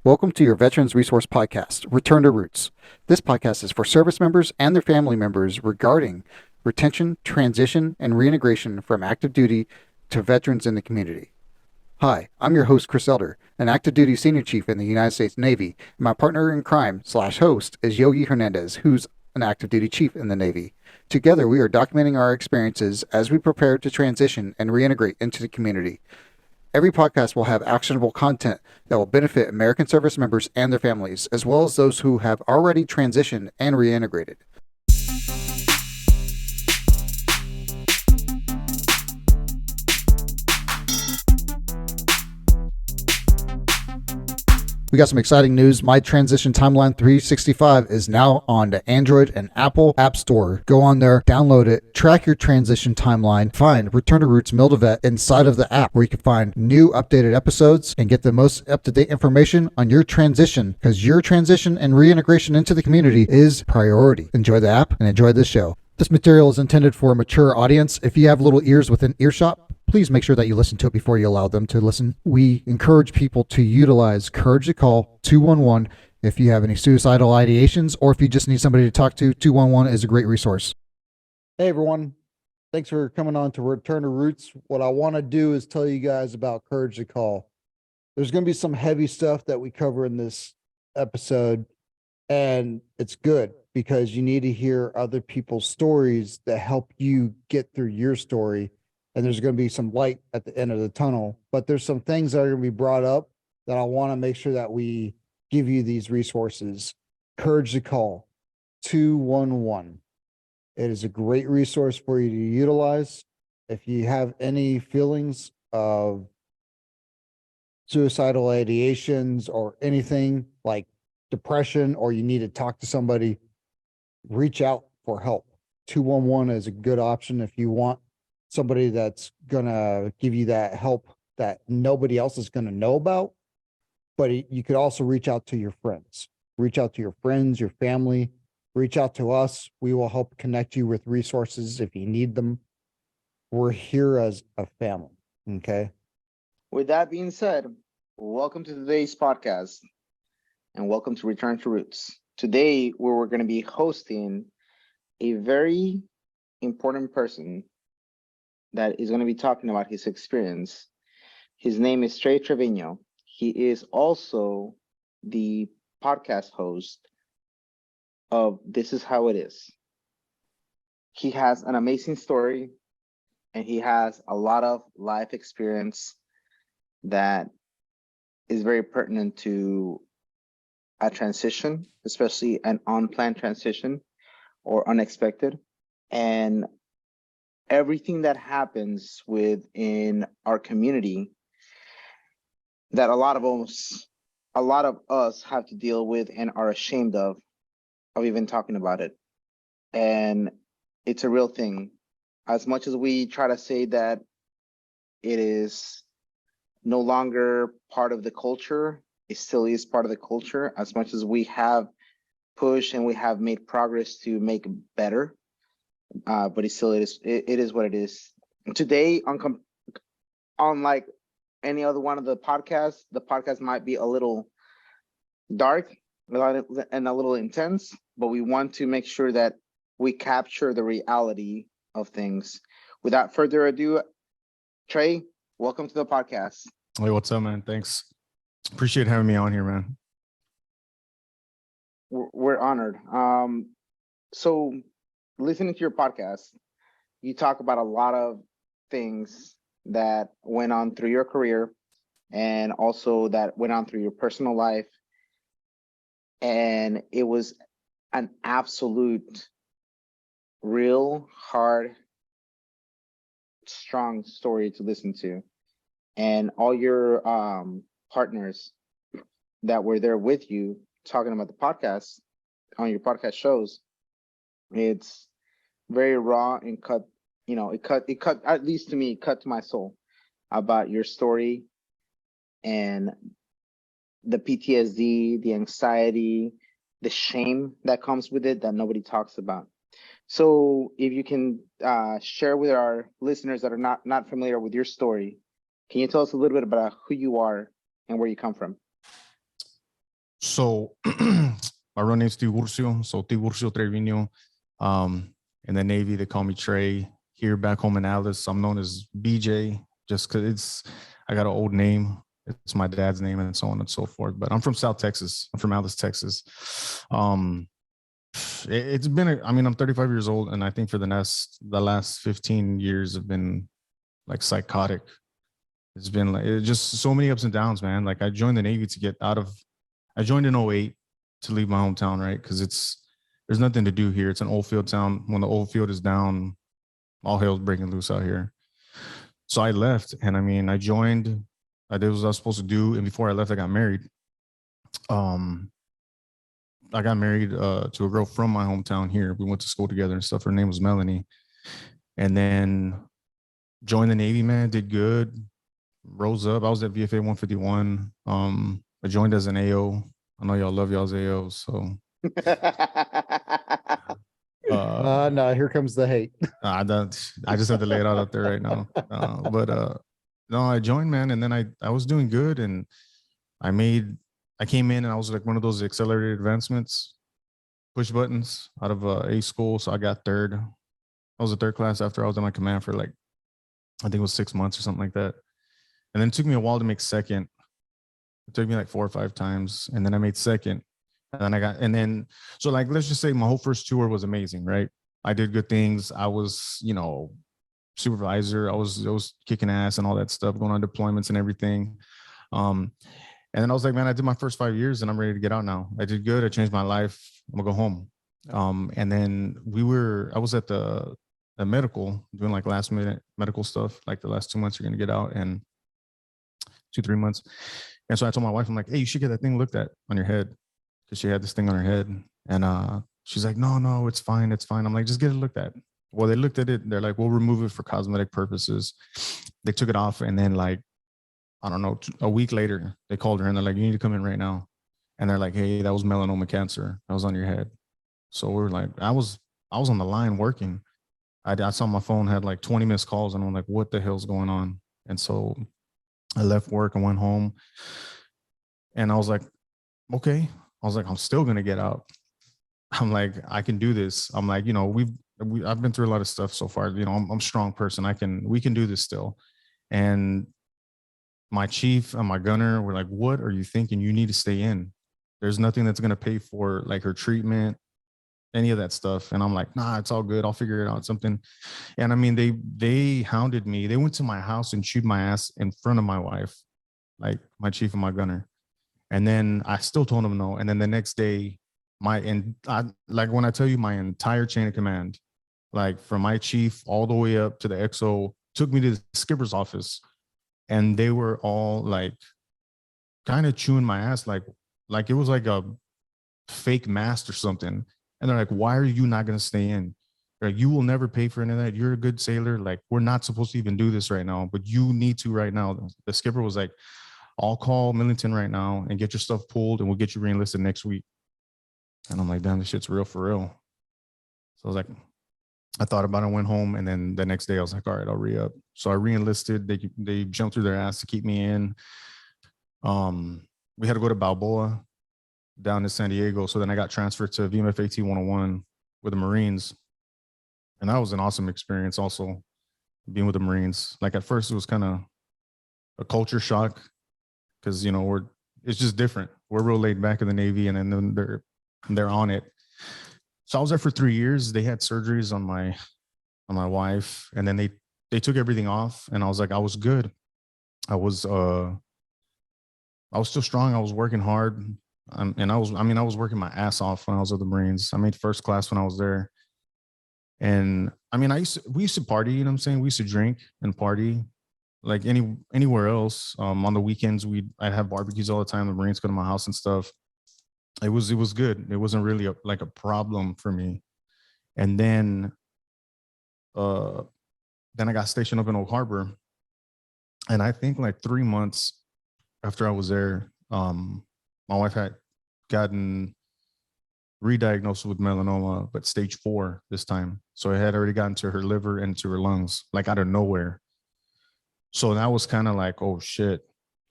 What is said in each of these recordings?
Welcome to your Veterans Resource Podcast, Return to Roots. This podcast is for service members and their family members regarding retention, transition, and reintegration from active duty to veterans in the community. Hi, I'm your host, Chris Elder, an active duty senior chief in the United States Navy, and my partner in crime / host is Yogi Hernandez, who's an active duty chief in the Navy. Together, we are documenting our experiences as we prepare to transition and reintegrate into the community. Every podcast will have actionable content that will benefit American service members and their families, as well as those who have already transitioned and reintegrated. We got some exciting news. My Transition Timeline 365 is now on the Android and Apple App Store. Go on there, download it, track your transition timeline, find ReturnToRoots Mil2Vet inside of the app where you can find new updated episodes and get the most up-to-date information on your transition, because your transition and reintegration into the community is priority. Enjoy the app and enjoy this show. This material is intended for a mature audience. If you have little ears within earshot, please make sure that you listen to it before you allow them to listen. We encourage people to utilize Courage to Call 211 if you have any suicidal ideations, or if you just need somebody to talk to. 211 is a great resource. Hey everyone, thanks for coming on to Return to Roots. What I want to do is tell you guys about Courage to Call. There's going to be some heavy stuff that we cover in this episode, and it's good because you need to hear other people's stories that help you get through your story. And there's going to be some light at the end of the tunnel, but there's some things that are going to be brought up that I want to make sure that we give you these resources. Courage to Call 211. It is a great resource for you to utilize. If you have any feelings of suicidal ideations or anything like depression, or you need to talk to somebody, reach out for help. 211 is a good option if you want somebody that's gonna give you that help that nobody else is gonna know about. But you could also reach out to your friends. Reach out to your friends, your family. Reach out to us. We will help connect you with resources if you need them. We're here as a family, okay? With that being said, welcome to today's podcast and welcome to Return to Roots. Today, we're going to be hosting a very important person that is going to be talking about his experience. His name is Trevino. He is also the podcast host of This Is How It Is. He has an amazing story, and he has a lot of life experience that is very pertinent to a transition, especially an unplanned transition or unexpected. And everything that happens within our community that a lot of us have to deal with and are ashamed of even talking about it. And it's a real thing. As much as we try to say that it is no longer part of the culture, it still is part of the culture. As much as we have pushed and we have made progress to make it better, but it is what it is. Today, unlike any other one of the podcast might be a little dark and a little intense, but we want to make sure that we capture the reality of things. Without further ado, Trey, welcome to the podcast. Hey, what's up, man? Thanks. Appreciate having me on here, man. We're honored. So listening to your podcast, you talk about a lot of things that went on through your career and also that went on through your personal life. And it was an absolute, real, hard, strong story to listen to. And all your partners that were there with you talking about the podcast on your podcast shows, it's very raw and cut, it cut, at least to me, it cut to my soul about your story and the PTSD, the anxiety, the shame that comes with it that nobody talks about. So if you can share with our listeners that are not familiar with your story, can you tell us a little bit about who you are and where you come from? So my real name's Tiburcio. So Tiburcio Trevino. In the Navy, they call me Trey. Here back home in Alice, I'm known as BJ just because I got an old name. It's my dad's name and so on and so forth. But I'm from South Texas. I'm from Alice, Texas. It's been, I'm 35 years old. And I think for the last 15 years have been like psychotic. It's been like, just so many ups and downs, man. Like I joined the Navy to get out of, I joined in 08 to leave my hometown, right? Because there's nothing to do here. It's an old field town. When the old field is down, all hell's breaking loose out here. So I left, and I joined. I did what I was supposed to do, and before I left, I got married. I got married to a girl from my hometown here. We went to school together and stuff. Her name was Melanie, and then joined the Navy. Man, did good. Rose up. I was at VFA 151. I joined as an AO. I know y'all love y'all's AOs, so. No, here comes the hate. I just have to lay it out there right now. No, I joined, man, and then I was doing good, and I came in and I was like one of those accelerated advancements, push buttons out of A school. So I got third. I was a third class after I was in my command for like, I think it was 6 months or something like that. And then it took me a while to make second. It took me like 4 or 5 times, and then I made second. And then so like, let's just say my whole first tour was amazing, right? I did good things. I was, supervisor. I was kicking ass and all that stuff, going on deployments and everything. And then I was like, man, I did my first 5 years and I'm ready to get out now. I did good. I changed my life. I'm gonna go home. And then I was at the medical doing like last minute medical stuff. Like the last 2 months, you're gonna get out, and 2-3 months. And so I told my wife, I'm like, hey, you should get that thing looked at on your head. Cause she had this thing on her head, and she's like, no, it's fine. It's fine. I'm like, just get it looked at. Well, they looked at it. They're like, we'll remove it for cosmetic purposes. They took it off. And then like, I don't know, a week later, they called her and they're like, you need to come in right now. And they're like, hey, that was melanoma cancer. That was on your head. So we're like, I was on the line working. I saw my phone had like 20 missed calls, and I'm like, what the hell's going on? And so I left work and went home, and I was like, okay. I was like, I'm still going to get out. I'm like, I can do this. I'm like, I've been through a lot of stuff so far. I'm a strong person. We can do this still. And my chief and my gunner were like, what are you thinking? You need to stay in. There's nothing that's going to pay for like her treatment, any of that stuff. And I'm like, nah, it's all good. I'll figure it out, something. And they hounded me. They went to my house and chewed my ass in front of my wife, like my chief and my gunner. And then I still told him no. And then the next day, when I tell you my entire chain of command, like from my chief all the way up to the XO, took me to the skipper's office, and they were all like kind of chewing my ass, like it was like a fake mast or something. And they're like, why are you not going to stay in? They're like, you will never pay for any of that. You're a good sailor. Like, we're not supposed to even do this right now, but you need to right now. The skipper was like, I'll call Millington right now and get your stuff pulled, and we'll get you reenlisted next week. And I'm like, damn, this shit's real for real. So I was like, I thought about it, went home, and then the next day I was like, all right, I'll re-up. So I reenlisted. They jumped through their ass to keep me in. We had to go to Balboa down to San Diego. So then I got transferred to VMF AT 101 with the Marines. And that was an awesome experience also, being with the Marines. Like at first it was kind of a culture shock, because it's just different. We're real laid back in the Navy, and then they're on it. So I was there for 3 years. They had surgeries on my wife, and then they took everything off, and I was like, I was good. I was still strong. I was working hard, and I was working my ass off when I was with the Marines. I made first class when I was there, and we used to party. You know what I'm saying? We used to drink and party. Like anywhere else. On the weekends, I'd have barbecues all the time. The Marines come to my house and stuff. It was good. It wasn't really a problem for me. And then I got stationed up in Oak Harbor, and I think like 3 months after I was there, my wife had gotten re-diagnosed with melanoma, but stage 4 this time. So it had already gotten to her liver and to her lungs, like out of nowhere. So that was kind of like, oh shit,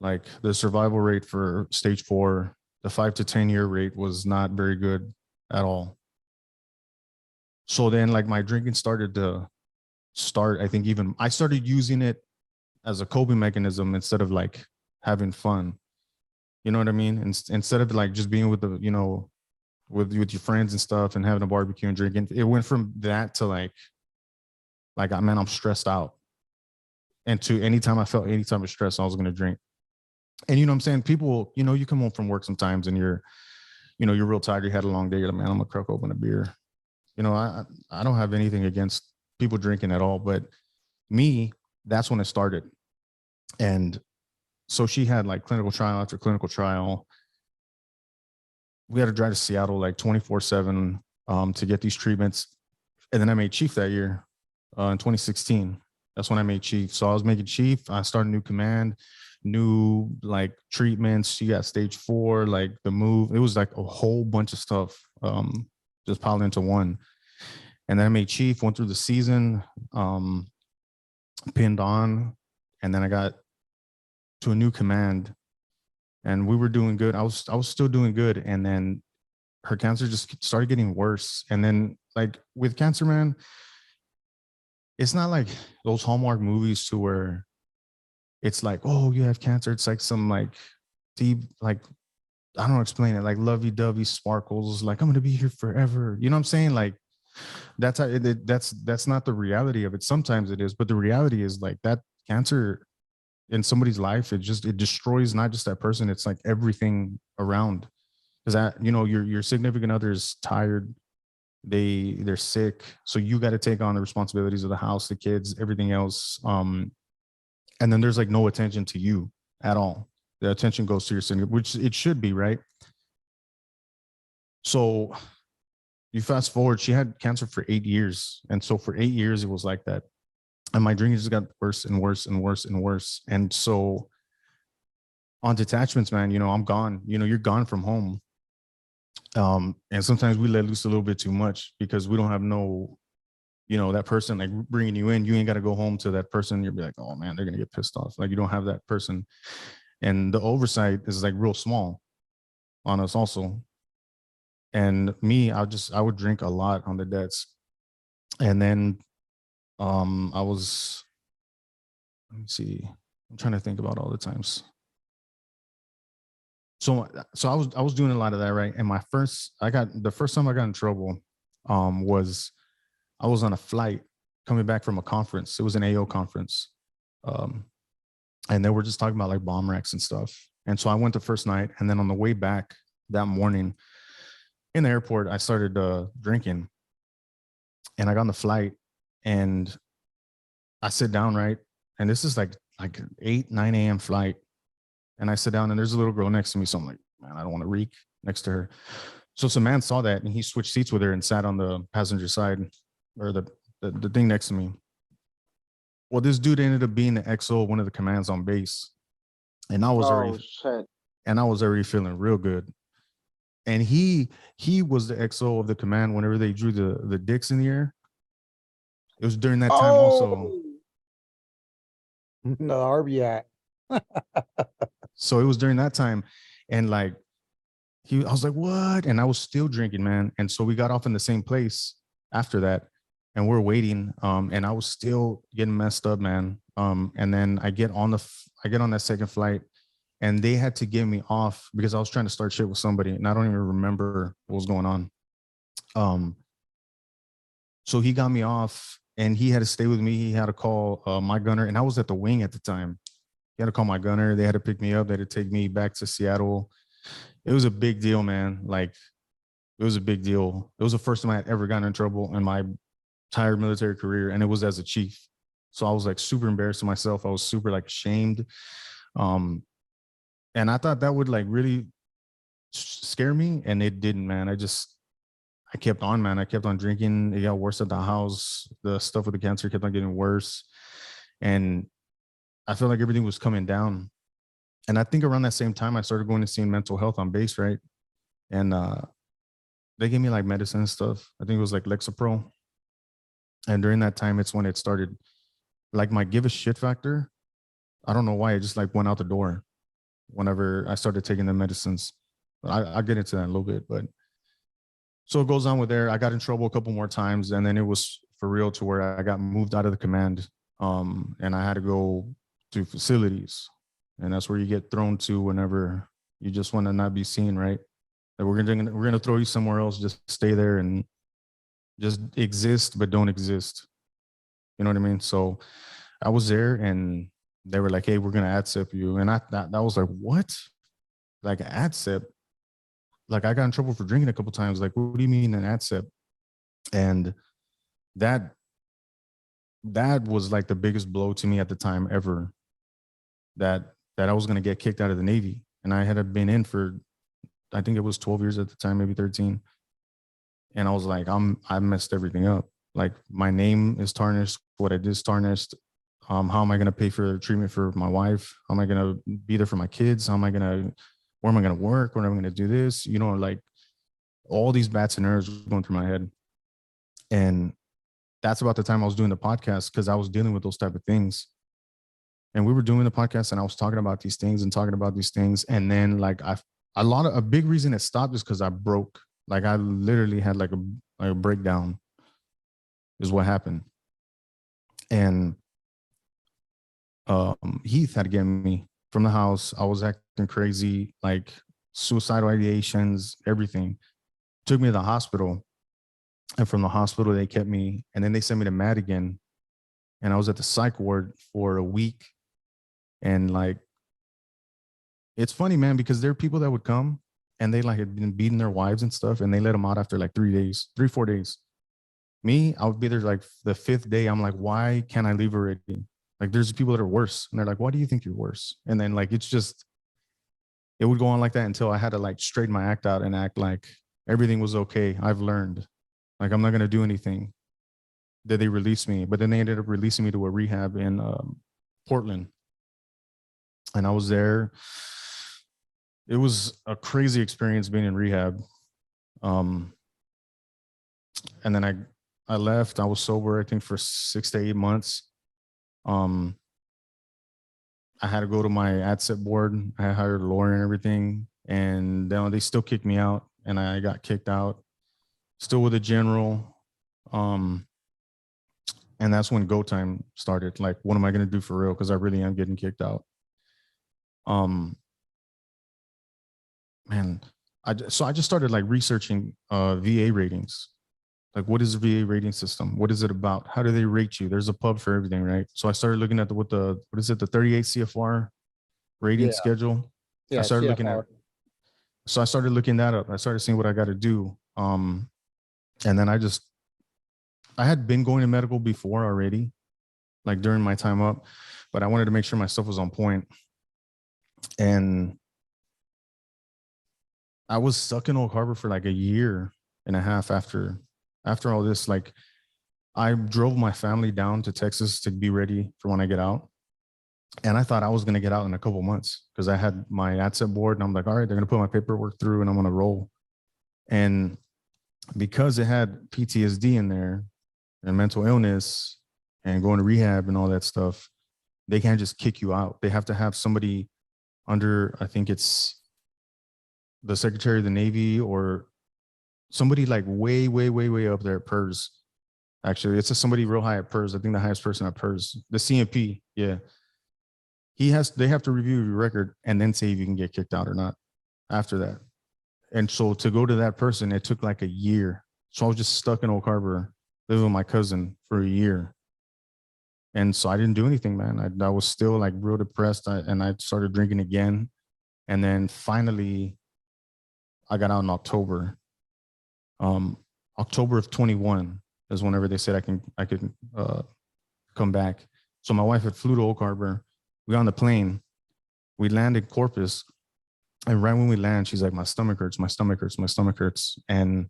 like the survival rate for stage 4 the 5 to 10 year rate was not very good at all. So then like my drinking started to I think even I started using it as a coping mechanism instead of like having fun. You know what I mean? Instead of like just being with the, you know, with your friends and stuff and having a barbecue and drinking, it went from that to like, man, I'm stressed out. And to anytime I felt any type of stress, I was going to drink. And you know what I'm saying? People, you know, you come home from work sometimes and you're real tired. You had a long day. You're like, man, I'm going to crack open a beer. You know, I don't have anything against people drinking at all, but me, that's when it started. And so she had like clinical trial after clinical trial. We had to drive to Seattle like 24/7 to get these treatments. And then I made chief that year in 2016. That's when I made chief. So I was making chief. I started new command, new like treatments. She got stage 4, like the move. It was like a whole bunch of stuff just piled into one. And then I made chief, went through the season, pinned on, and then I got to a new command. And we were doing good. I was still doing good. And then her cancer just started getting worse. And then like with cancer, man, it's not like those Hallmark movies to where it's like, oh, you have cancer. It's like some like deep, like, I don't know, explain it, like lovey-dovey sparkles, like I'm going to be here forever. You know what I'm saying? Like that's how that's not the reality of it. Sometimes it is, but the reality is like that cancer in somebody's life, it destroys not just that person, it's like everything around. Because that, you know, your significant other is tired, they're sick, so you got to take on the responsibilities of the house, the kids, everything else. And then there's like no attention to you at all. The attention goes to your significant, which it should be, right? So you fast forward, she had cancer for 8 years, and so for 8 years it was like that. And my drinking just got worse and worse and worse and worse. And so on detachments, man, you know, I'm gone. You know, you're gone from home. And sometimes we let loose a little bit too much because we don't have no, you know, that person like bringing you in. You ain't got to go home to that person. You'll be like, oh man, they're going to get pissed off. Like you don't have that person. And the oversight is like real small on us also. And me, I would drink a lot on the debts. And then I was, let me see, I'm trying to think about all the times. So I was doing a lot of that, right? And the first time I got in trouble was I was on a flight coming back from a conference. It was an AO conference. And they were just talking about like bomb racks and stuff. And so I went the first night, and then on the way back that morning in the airport, I started drinking, and I got on the flight. And I sit down, right? And this is like 8, 9 a.m. flight. And I sit down, and there's a little girl next to me. So I'm like, man, I don't want to reek next to her. So some man saw that, and he switched seats with her and sat on the passenger side, or the thing next to me. Well, this dude ended up being the XO, one of the commands on base. And I was already feeling real good. And he was the XO of the command whenever they drew the dicks in the air. It was during that time also. No, RBI. So it was during that time. And like, I was like, what? And I was still drinking, man. And so we got off in the same place after that, and we're waiting. And I was still getting messed up, man. And then I get on that second flight, and they had to get me off because I was trying to start shit with somebody, and I don't even remember what was going on. So he got me off, and he had to stay with me. He had to call my gunner, and I was at the wing at the time. He had to call my gunner. They had to pick me up. They had to take me back to Seattle. It was a big deal, man. Like, it was a big deal. It was the first time I had ever gotten in trouble in my entire military career, and it was as a chief. So I was like super embarrassed of myself. I was super like ashamed. And I thought that would like really scare me, and it didn't, man. I kept on, man. I kept on drinking. It got worse at the house. The stuff with the cancer kept on getting worse. And I felt like everything was coming down. And I think around that same time, I started going to see mental health on base, right? And they gave me like medicine and stuff. I think it was like Lexapro. And during that time, it's when it started, like my give a shit factor. I don't know why, it just like went out the door whenever I started taking the medicines. I'll get into that in a little bit, but so it goes on with there. I got in trouble a couple more times, and then it was for real to where I got moved out of the command, and I had to go to facilities, and that's where you get thrown to whenever you just want to not be seen, right? That we're gonna throw you somewhere else, just stay there and just exist, but don't exist. You know what I mean? So I was there, and they were like, "Hey, we're gonna ADSEP you," and that was like, "What? Like ADSEP?" Like I got in trouble for drinking a couple times. Like, what do you mean an ADSEP? And that was like the biggest blow to me at the time ever. That I was gonna get kicked out of the Navy, and I had been in for, I think it was 12 years at the time, maybe 13. And I was like, I messed everything up. Like my name is tarnished. What I did is tarnished. How am I gonna pay for treatment for my wife? How am I gonna be there for my kids? Where am I gonna work? When am I gonna do this? You know, like all these bad scenarios were going through my head. And that's about the time I was doing the podcast, because I was dealing with those type of things. And we were doing the podcast, and I was talking about these things. And then like a big reason it stopped is because I broke. Like I literally had like a breakdown is what happened. And Heath had to get me from the house. I was acting crazy, like suicidal ideations, everything. Took me to the hospital. And from the hospital, they kept me, and then they sent me to Madigan. And I was at the psych ward for a week. And like, it's funny, man, because there are people that would come and they like had been beating their wives and stuff, and they let them out after like 4 days. Me, I would be there like the 5th day. I'm like, why can't I leave already? Like there's people that are worse. And they're like, why do you think you're worse? And then like, it would go on like that until I had to like straighten my act out and act like everything was okay. I've learned, like, I'm not going to do anything. Did they release me? But then they ended up releasing me to a rehab in Portland. And I was there. It was a crazy experience being in rehab. And then I left. I was sober, I think, for 6 to 8 months. I had to go to my ADSEP board. I hired a lawyer and everything. And then they still kicked me out, and I got kicked out. Still with a general. And that's when go time started. Like, what am I going to do for real? Because I really am getting kicked out. Man, so I just started like researching VA ratings. Like, what is the VA rating system? What is it about? How do they rate you? There's a pub for everything, right? So I started looking at what is it, the 38 CFR rating schedule. Yeah, I started looking CFR. at. So I started looking that up. I started seeing what I got to do. And then I had been going to medical before already, like during my time up, but I wanted to make sure my stuff was on point. And I was stuck in Oak Harbor for like a year and a half after all this. Like, I drove my family down to Texas to be ready for when I get out. And I thought I was going to get out in a couple months because I had my ADSEP board, and I'm like, all right, they're going to put my paperwork through and I'm going to roll. And because it had PTSD in there and mental illness and going to rehab and all that stuff, they can't just kick you out. They have to have somebody under, I think it's the Secretary of the Navy or somebody like way up there at PERS. Actually, it's somebody real high at PERS. I think the highest person at PERS, the CMP. Yeah. They have to review your record and then say if you can get kicked out or not after that. And so to go to that person, it took like a year. So I was just stuck in Oak Harbor, living with my cousin for a year. And so I didn't do anything, man. I was still like real depressed, and I started drinking again. And then finally, I got out in October. October of 21 is whenever they said I could come back. So my wife had flew to Oak Harbor. We got on the plane. We landed Corpus. And right when we land, she's like, my stomach hurts. And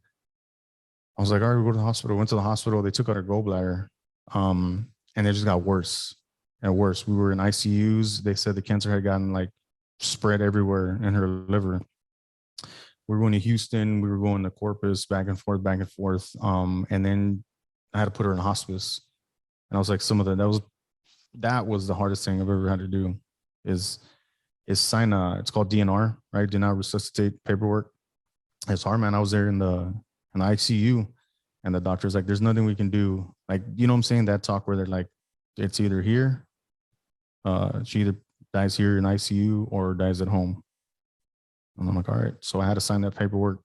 I was like, all right, we'll go to the hospital. Went to the hospital. They took out her gallbladder. And it just got worse and worse. We were in ICUs. They said the cancer had gotten like spread everywhere in her liver. We were going to Houston. We were going to Corpus, back and forth. And then I had to put her in hospice. And I was like, that was the hardest thing I've ever had to do. Is is sign it's called DNR, right? Do not resuscitate paperwork. It's hard, man. I was there in the ICU, and the doctor's like, there's nothing we can do. Like, you know what I'm saying? That talk where they're like, it's either here, she either dies here in ICU or dies at home. And I'm like, all right. So I had to sign that paperwork.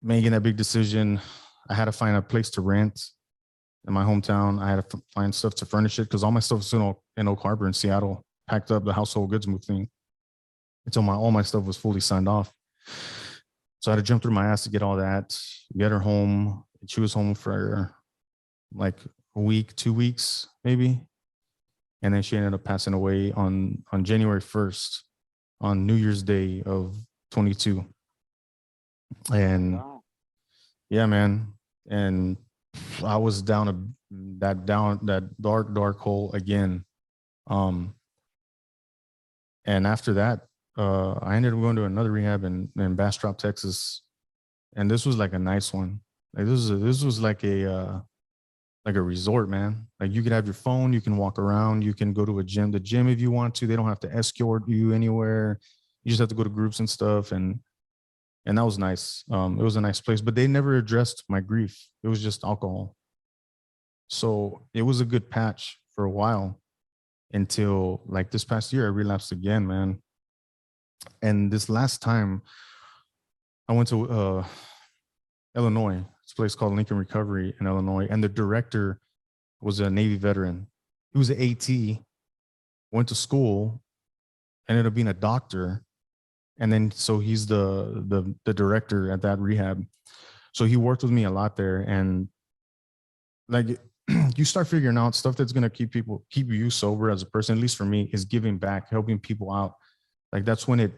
Making that big decision, I had to find a place to rent in my hometown. I had to find stuff to furnish it because all my stuff was in Oak Harbor in Seattle, packed up, the household goods move thing, until all my stuff was fully signed off. So I had to jump through my ass to get all that, get her home. She was home for like a week, 2 weeks, maybe. And then she ended up passing away on January 1st, on New Year's Day of 22. And Wow. yeah, man. And I was down that dark hole again. And after that, I ended up going to another rehab in Bastrop, Texas. And this was like a nice one. Like this was like a resort, man. Like you could have your phone, you can walk around, you can go to the gym if you want to. They don't have to escort you anywhere. You just have to go to groups and stuff. And that was nice. It was a nice place, but they never addressed my grief. It was just alcohol. So it was a good patch for a while until like this past year, I relapsed again, man. And this last time I went to Illinois, it's a place called Lincoln Recovery in Illinois. And the director was a Navy veteran. He was an AT, went to school, ended up being a doctor. And then, so he's the director at that rehab. So he worked with me a lot there. And like, you start figuring out stuff that's going to keep you sober as a person, at least for me, is giving back, helping people out. Like that's when you're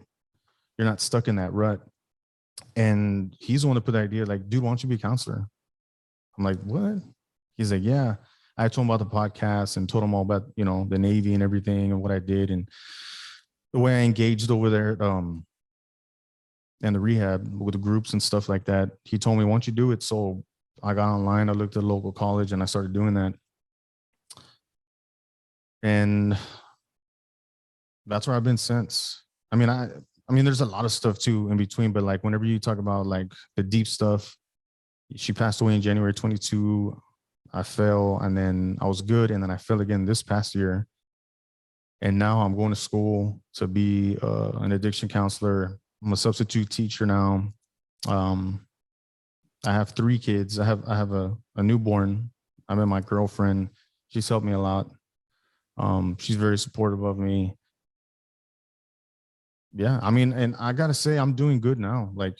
not stuck in that rut. And he's the one to put the idea, like, dude, why don't you be a counselor? I'm like, what? He's like, yeah. I told him about the podcast and told him all about, you know, the Navy and everything and what I did and the way I engaged over there and the rehab with the groups and stuff like that. He told me, why don't you do it? So I got online, I looked at a local college and I started doing that. And that's where I've been since. I mean, there's a lot of stuff too in between, but like whenever you talk about like the deep stuff, she passed away in January 22. I fell and then I was good. And then I fell again this past year. And now I'm going to school to be an addiction counselor. I'm a substitute teacher now. I have 3 kids. I have a newborn. I met my girlfriend. She's helped me a lot. She's very supportive of me. Yeah, I mean, and I gotta say, I'm doing good now. Like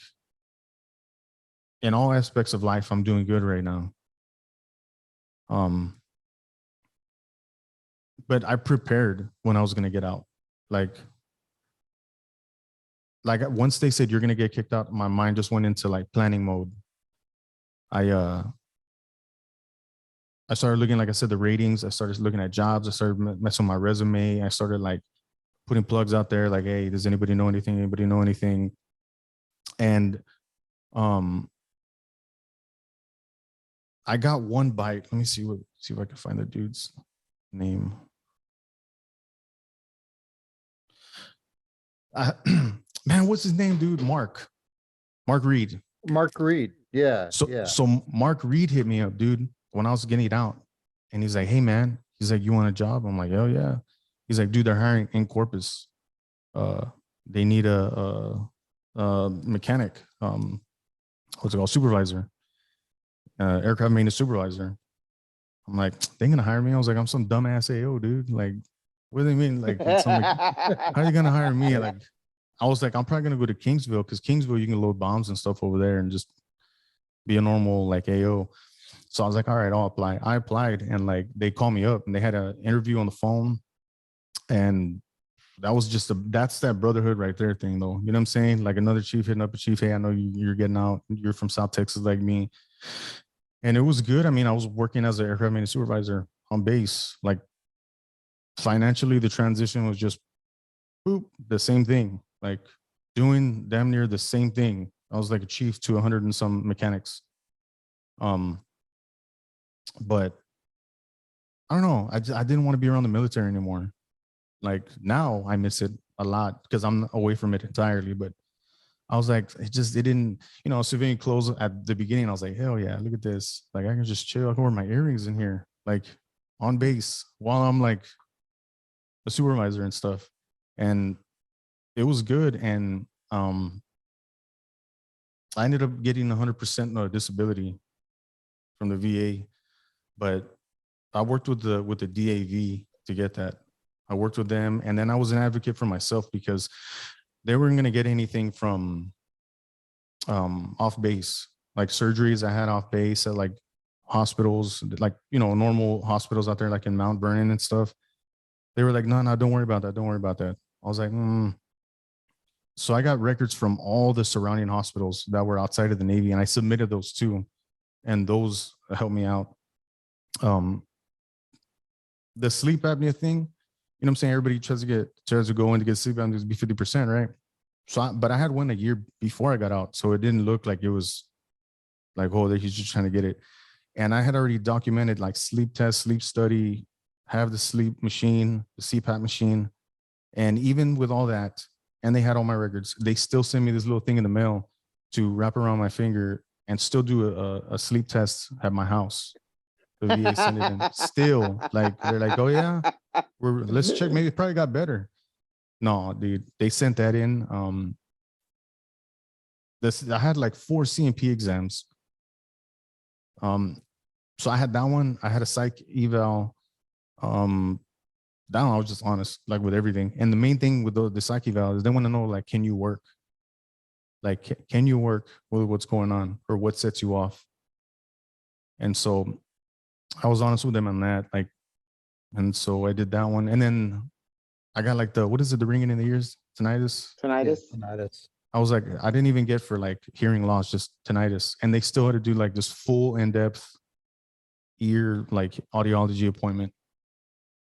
in all aspects of life, I'm doing good right now. But I prepared when I was gonna get out. Like once they said you're gonna get kicked out, my mind just went into like planning mode. I started looking, like I said, the ratings. I started looking at jobs. I started messing with my resume. I started like putting plugs out there, like, hey, does anybody know anything? Anybody know anything? And I got one bite. Let me see if I can find the dude's name. Man, what's his name, dude? Mark Reed. Mark Reed. Yeah. So Mark Reed hit me up, dude, when I was getting it out. And he's like, hey, man. He's like, you want a job? I'm like, oh, yeah. He's like, dude, they're hiring in Corpus. They need a mechanic. What's it called? Supervisor. Aircraft maintenance supervisor. I'm like, they're going to hire me? I was like, I'm some dumbass AO, dude. Like, what do they mean? Like, how are you going to hire me? Like, I was like, I'm probably going to go to Kingsville because Kingsville, you can load bombs and stuff over there and just be a normal like AO. So I was like, all right, I'll apply. I applied and like they called me up and they had an interview on the phone. And that was just that's that brotherhood right there thing though. You know what I'm saying? Like another chief hitting up a chief. Hey, I know you're getting out. You're from South Texas like me. And it was good. I mean, I was working as an aircraft maintenance supervisor on base. Like financially, the transition was just boop, the same thing. Like doing damn near the same thing. I was like a chief to 100 and some mechanics. But I don't know. I didn't want to be around the military anymore. Like now I miss it. a lot because I'm away from it entirely. But I was like, it didn't, civilian clothes at the beginning. I was like, hell yeah, look at this. Like, I can just chill. I can wear my earrings in here, like on base while I'm like a supervisor and stuff. And it was good. And I ended up getting 100% disability from the VA, but I worked with the DAV to get that. I worked with them, and then I was an advocate for myself because they weren't going to get anything from off base, like surgeries I had off base at like hospitals, like, normal hospitals out there, like in Mount Vernon and stuff. They were like, no, don't worry about that. Don't worry about that. I was like, So I got records from all the surrounding hospitals that were outside of the Navy, and I submitted those too, and those helped me out. The sleep apnea thing, what I'm saying? Everybody tries to go in to get sleep apnea to be 50%, right? So, but I had one a year before I got out, so it didn't look like it was like, oh, he's just trying to get it. And I had already documented like sleep test, sleep study, have the sleep machine, the CPAP machine. And even with all that, and they had all my records, they still send me this little thing in the mail to wrap around my finger and still do a sleep test at my house. The VA sent it in. Still, like, they're like, oh yeah, let's check. Maybe it probably got better. No, dude, they sent that in. I had like 4 CMP exams. So I had that one. I had a psych eval. That one, I was just honest, like with everything. And the main thing with the psych eval is they want to know, like, can you work? Like, can you work with what's going on or what sets you off? And so I was honest with them on that. Like, and so I did that one. And then I got like what is it? The ringing in the ears, tinnitus. Tinnitus. Tinnitus. I was like, I didn't even get for like hearing loss, just tinnitus. And they still had to do like this full in-depth ear, like audiology appointment.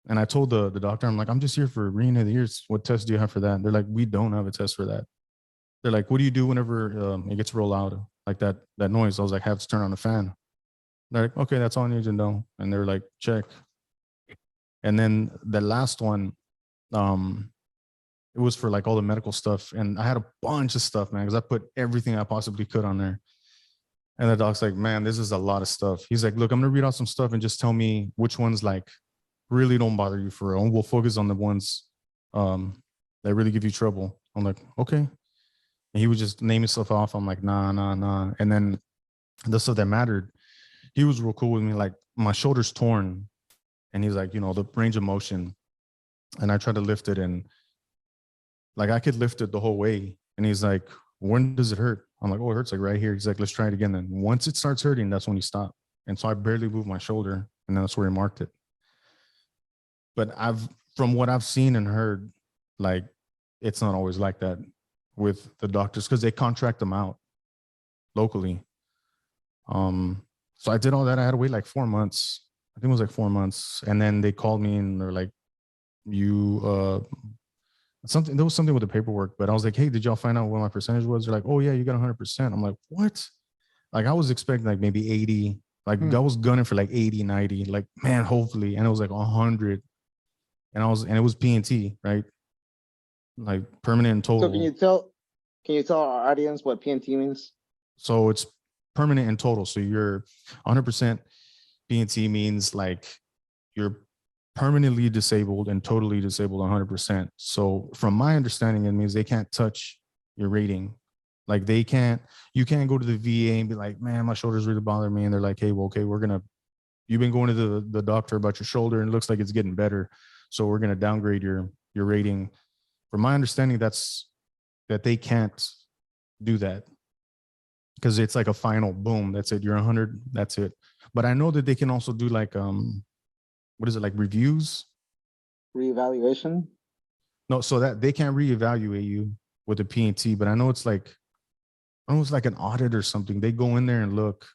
And I told the doctor, I'm like, I'm just here for ringing in the ears. What test do you have for that? They're like, we don't have a test for that. They're like, what do you do whenever it gets rolled out, like that noise? I was like, I have to turn on the fan. They're like, okay, that's all you need to know. And they're like, check. And then the last one, it was for like all the medical stuff. And I had a bunch of stuff, man, because I put everything I possibly could on there. And the doc's like, man, this is a lot of stuff. He's like, look, I'm going to read out some stuff and just tell me which ones like really don't bother you for real. And we'll focus on the ones that really give you trouble. I'm like, okay. And he would just name himself off. I'm like, nah. And then the stuff that mattered, he was real cool with me. Like, my shoulder's torn. And he's like, the range of motion. And I tried to lift it, and like I could lift it the whole way. And he's like, when does it hurt? I'm like, oh, it hurts like right here. He's like, let's try it again. Then once it starts hurting, that's when you stop. And so I barely moved my shoulder, and that's where he marked it. But from what I've seen and heard, like, it's not always like that with the doctors, because they contract them out locally. So I did all that. I had to wait like 4 months. I think it was like 4 months. And then they called me and they're like, there was something with the paperwork, but I was like, hey, did y'all find out what my percentage was? They're like, oh yeah, you got 100%. I'm like, what? Like, I was expecting like maybe 80, like I was gunning for like 80, 90, like, man, hopefully. And it was like 100. And it was PNT, right? Like permanent and total. So can you tell our audience what PNT means? So it's permanent and total. So you're 100%. PNT means like you're permanently disabled and totally disabled 100%. So from my understanding, it means they can't touch your rating. Like you can't go to the VA and be like, man, my shoulders really bother me. And they're like, hey, well, okay, you've been going to the doctor about your shoulder and it looks like it's getting better. So we're going to downgrade your rating. From my understanding, that they can't do that, because it's like a final boom. That's it. You're 100. That's it. But I know that they can also do like, what is it, like reviews? Reevaluation? No, so that they can't reevaluate you with a PNT, but I know it's like, like an audit or something. They go in there and look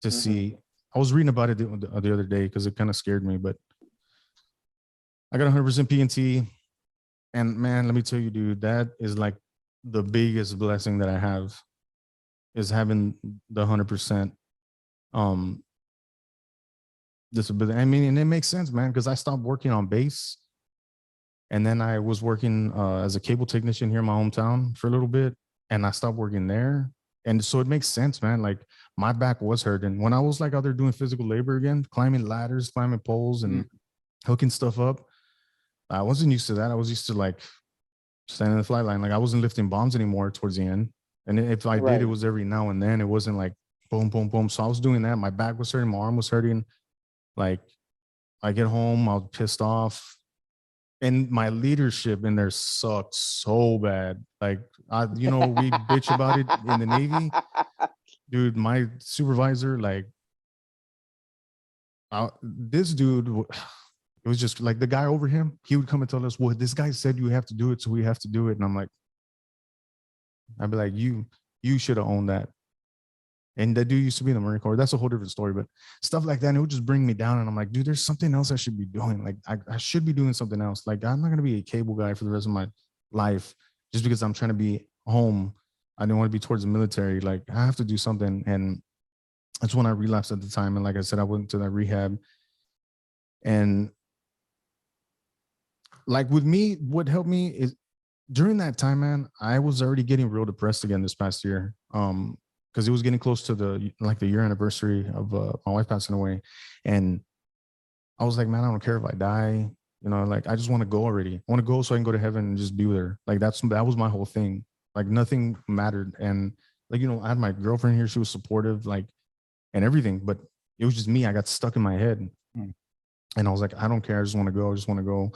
to see. I was reading about it the other day because it kind of scared me, but I got 100% PNT. And man, let me tell you, dude, that is like the biggest blessing that I have, is having the 100% disability. I mean, and it makes sense, man, because I stopped working on base And then I was working as a cable technician here in my hometown for a little bit, and I stopped working there. And so it makes sense, man. Like my back was hurting when I was like out there doing physical labor again, climbing ladders, climbing poles, and hooking stuff up. I wasn't used to that. I was used to like standing in the flight line. Like I wasn't lifting bombs anymore towards the end. And if I did, it was every now and then. It wasn't like boom, boom, boom. So I was doing that. My back was hurting. My arm was hurting. Like I get home, I was pissed off. And my leadership in there sucked so bad. Like, we bitch about it in the Navy. Dude, my supervisor, like, this dude, it was just like the guy over him. He would come and tell us, well, this guy said you have to do it, so we have to do it. And I'm like, I'd be like, you should have owned that. And that dude used to be in the Marine Corps. That's a whole different story, but stuff like that, and it would just bring me down. And I'm like, dude, there's something else I should be doing. Like, I should be doing something else. Like, I'm not going to be a cable guy for the rest of my life just because I'm trying to be home. I didn't want to be towards the military. Like, I have to do something. And that's when I relapsed at the time. And like I said, I went to that rehab. And like with me, what helped me is during that time, man, I was already getting real depressed again this past year. Because it was getting close to the year anniversary of my wife passing away. And I was like, man, I don't care if I die. Like, I just want to go already. I want to go so I can go to heaven and just be with her. Like, that was my whole thing. Like, nothing mattered. And like, I had my girlfriend here. She was supportive, like, and everything. But it was just me. I got stuck in my head. And I was like, I don't care. I just want to go. I just want to go.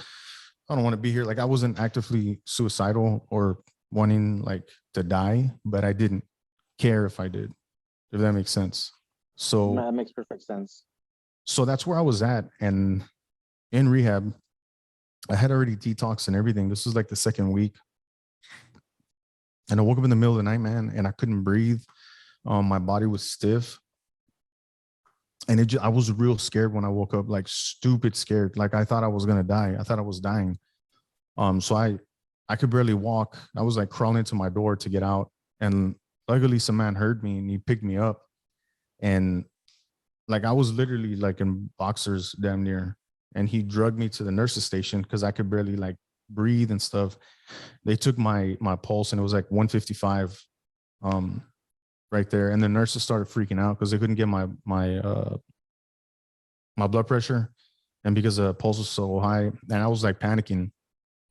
I don't want to be here. Like, I wasn't actively suicidal or wanting like to die, but I didn't care if I did, if that makes sense. So that makes perfect sense. So that's where I was at. And in rehab, I had already detoxed and everything. This was like the second week. And I woke up in the middle of the night, man, and I couldn't breathe. My body was stiff. And I was real scared when I woke up, like stupid scared. Like I thought I was going to die. I thought I was dying. So I could barely walk. I was like crawling to my door to get out. And luckily some man heard me and he picked me up. And like, I was literally like in boxers damn near. And he drugged me to the nurse's station because I could barely like breathe and stuff. They took my pulse and it was like 155 right there. And the nurses started freaking out because they couldn't get my blood pressure. And because the pulse was so high, and I was like panicking.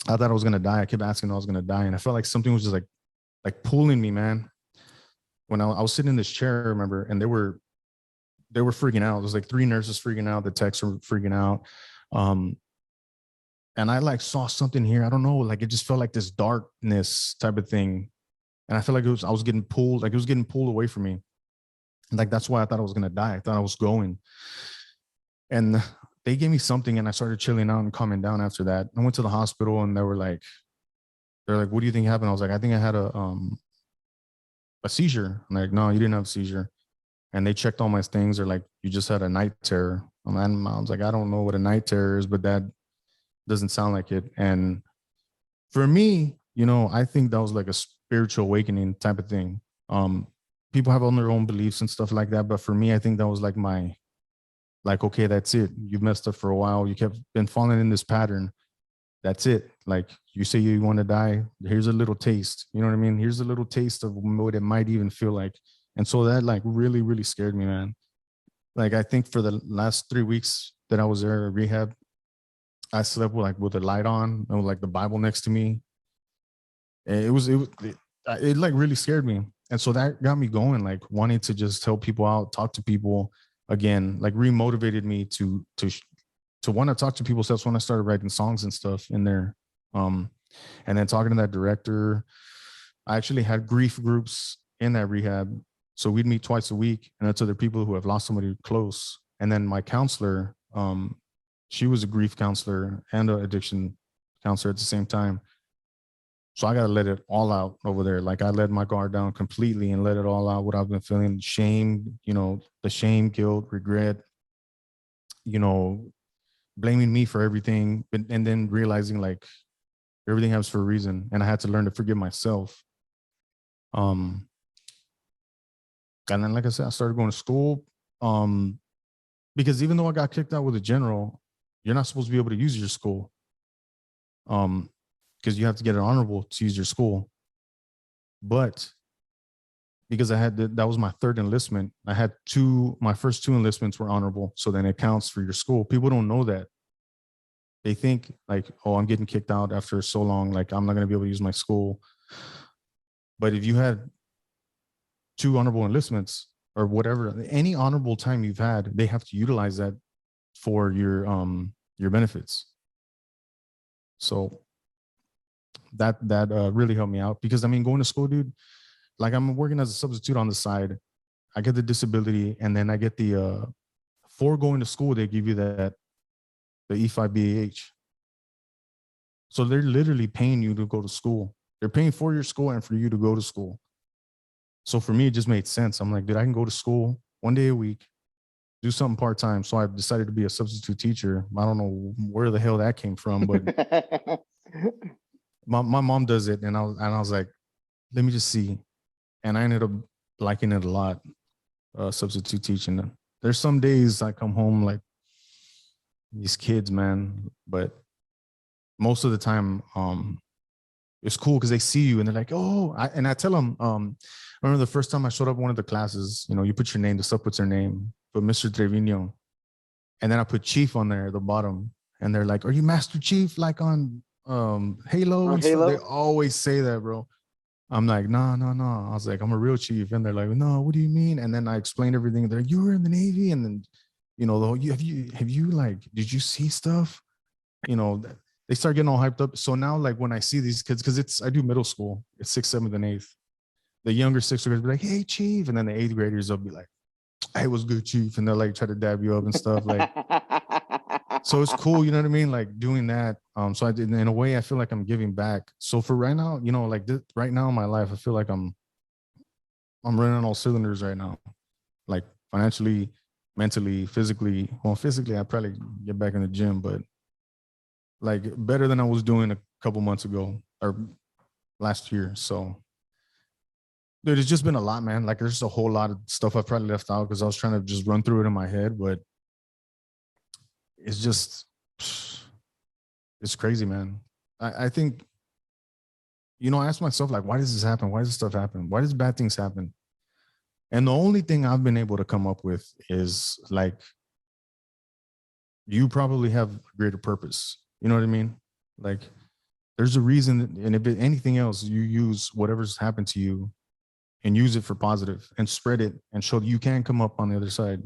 I thought I was going to die. I kept asking if I was going to die. And I felt like something was just like pulling me, man. When I was sitting in this chair, I remember, and they were freaking out. There was like 3 nurses freaking out. The techs were freaking out. And I like saw something here. I don't know. Like, it just felt like this darkness type of thing. And I felt like I was getting pulled, like it was getting pulled away from me. Like, that's why I thought I was going to die. I thought I was going. And they gave me something and I started chilling out and calming down after that. I went to the hospital and they're like, what do you think happened? I was like, I think I had a seizure. I'm like, no, you didn't have a seizure. And they checked all my things. They're like, you just had a night terror. I was like, I don't know what a night terror is, but that doesn't sound like it. And for me, I think that was like a spiritual awakening type of thing. People have on their own beliefs and stuff like that. But for me, I think that was like okay, that's it. You've messed up for a while. You been falling in this pattern. That's it. Like, you say you want to die. Here's a little taste. You know what I mean? Here's a little taste of what it might even feel like. And so that like really, really scared me, man. Like, I think for the last 3 weeks that I was there at rehab, I slept with the light on and with like the Bible next to me. And it like really scared me. And so that got me going, like wanting to just help people out, talk to people again, like remotivated me to want to talk to people. So that's when I started writing songs and stuff in there. And then talking to that director, I actually had grief groups in that rehab. So we'd meet twice a week, and that's other people who have lost somebody close. And then my counselor, she was a grief counselor and an addiction counselor at the same time. So I got to let it all out over there. Like, I let my guard down completely and let it all out, what I've been feeling, shame, the shame, guilt, regret, blaming me for everything. And then realizing like everything happens for a reason. And I had to learn to forgive myself. And then, like I said, I started going to school because even though I got kicked out with a general, you're not supposed to be able to use your school. because you have to get an honorable to use your school. But because I had that was my third enlistment, I had my first two enlistments were honorable. So then it counts for your school. People don't know that. They think like, oh, I'm getting kicked out after so long, like I'm not going to be able to use my school. But if you had two honorable enlistments or whatever, any honorable time you've had, they have to utilize that for your benefits. So that really helped me out, because I mean, going to school, dude, like I'm working as a substitute on the side. I get the disability, and then I get the for going to school, they give you the E5BAH. So they're literally paying you to go to school. They're paying for your school and for you to go to school. So for me, it just made sense. I'm like, dude, I can go to school 1 day a week, do something part-time. So I decided to be a substitute teacher. I don't know where the hell that came from, but my mom does it. And I was like, let me just see. And I ended up liking it a lot, substitute teaching. There's some days I come home like, these kids, man, but most of the time, it's cool because they see you and they're like, oh, I tell them, I remember the first time I showed up one of the classes, you know, you put your name, the sub puts their name, but Mr. Trevino. And then I put Chief on there at the bottom, and they're like, are you Master Chief like on Halo? And Halo? stuff? They always say that, bro. I'm like, no. I was like, I'm a real chief. And they're like, no, what do you mean? And then I explained everything. They're like, you were in the Navy. And then, you know, have you like, did you see stuff? You know, they start getting all hyped up. So now, like when I see these kids, because I do middle school, it's 6th, 7th, and 8th. The younger 6th graders be like, hey, Chief. And then the 8th graders will be like, hey, what's good, Chief? And they'll like try to dab you up and stuff. Like, so it's cool, you know what I mean? Like doing that. So I did, in a way, I feel like I'm giving back. So for right now, you know, like right now in my life, I feel like I'm running on all cylinders right now, like financially, mentally, physically. Well, physically, I'd probably get back in the gym, but like better than I was doing a couple months ago or last year. So dude, it's just been a lot, man. Like there's a whole lot of stuff I've probably left out because I was trying to just run through it in my head, but it's just, it's crazy, man. I think, you know, I ask myself, like, why does this happen? Why does this stuff happen? Why does bad things happen? And the only thing I've been able to come up with is like, you probably have a greater purpose. You know what I mean? Like, there's a reason. And if anything else, you use whatever's happened to you and use it for positive and spread it and show that you can come up on the other side.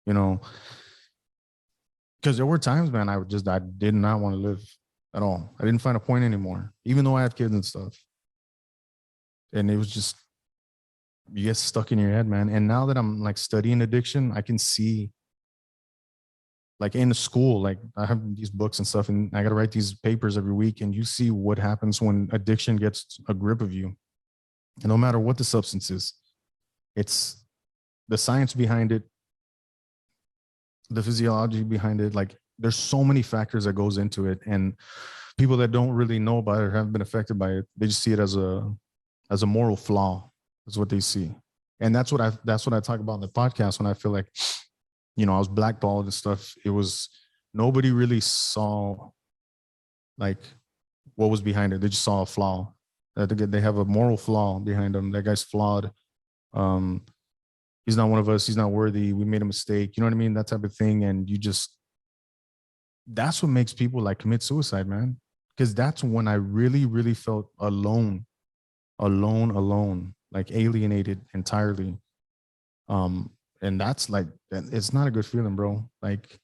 You know, because there were times, man, I did not want to live at all. I didn't find a point anymore, even though I have kids and stuff. And it was just, you get stuck in your head, man. And now that I'm like studying addiction, I can see, like in school, like I have these books and stuff, and I got to write these papers every week. And you see what happens when addiction gets a grip of you. And no matter what the substance is, it's the science behind it, the physiology behind it. Like there's so many factors that goes into it. And people that don't really know about it or haven't been affected by it, they just see it as a moral flaw. Is what they see. And that's what I talk about in the podcast when I feel like, you know, I was blackballed and stuff. It was, nobody really saw like what was behind it. They just saw a flaw. They have a moral flaw behind them. That guy's flawed. He's not one of us. He's not worthy. We made a mistake. You know what I mean? That type of thing. And that's what makes people like commit suicide, man. Because that's when I really, really felt alone, like alienated entirely. And that's like, it's not a good feeling, bro. Like,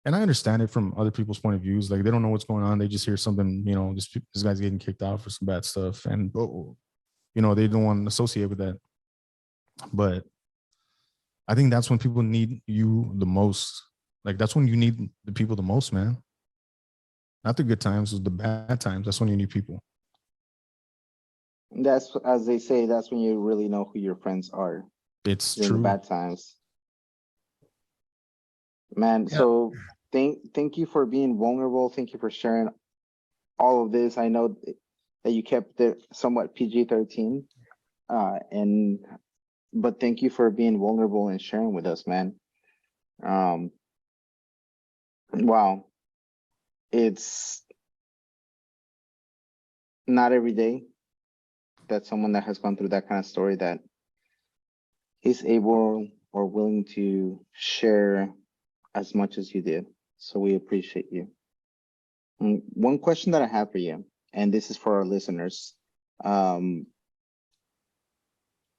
and I understand it from other people's point of views. Like they don't know what's going on. They just hear something, you know, this guy's getting kicked out for some bad stuff. And, you know, they don't want to associate with that. But I think that's when people need you the most. Like that's when you need the people the most, man. Not the good times, the bad times. That's when you need people. That's, as they say, that's when you really know who your friends are. It's During true. the bad times. Man, Yeah. so thank you for being vulnerable. Thank you for sharing all of this. I know that you kept it somewhat PG-13. But thank you for being vulnerable and sharing with us, man. Wow. It's not every day that someone that has gone through that kind of story that is able or willing to share as much as you did. So we appreciate you. One question that I have for you, and this is for our listeners. You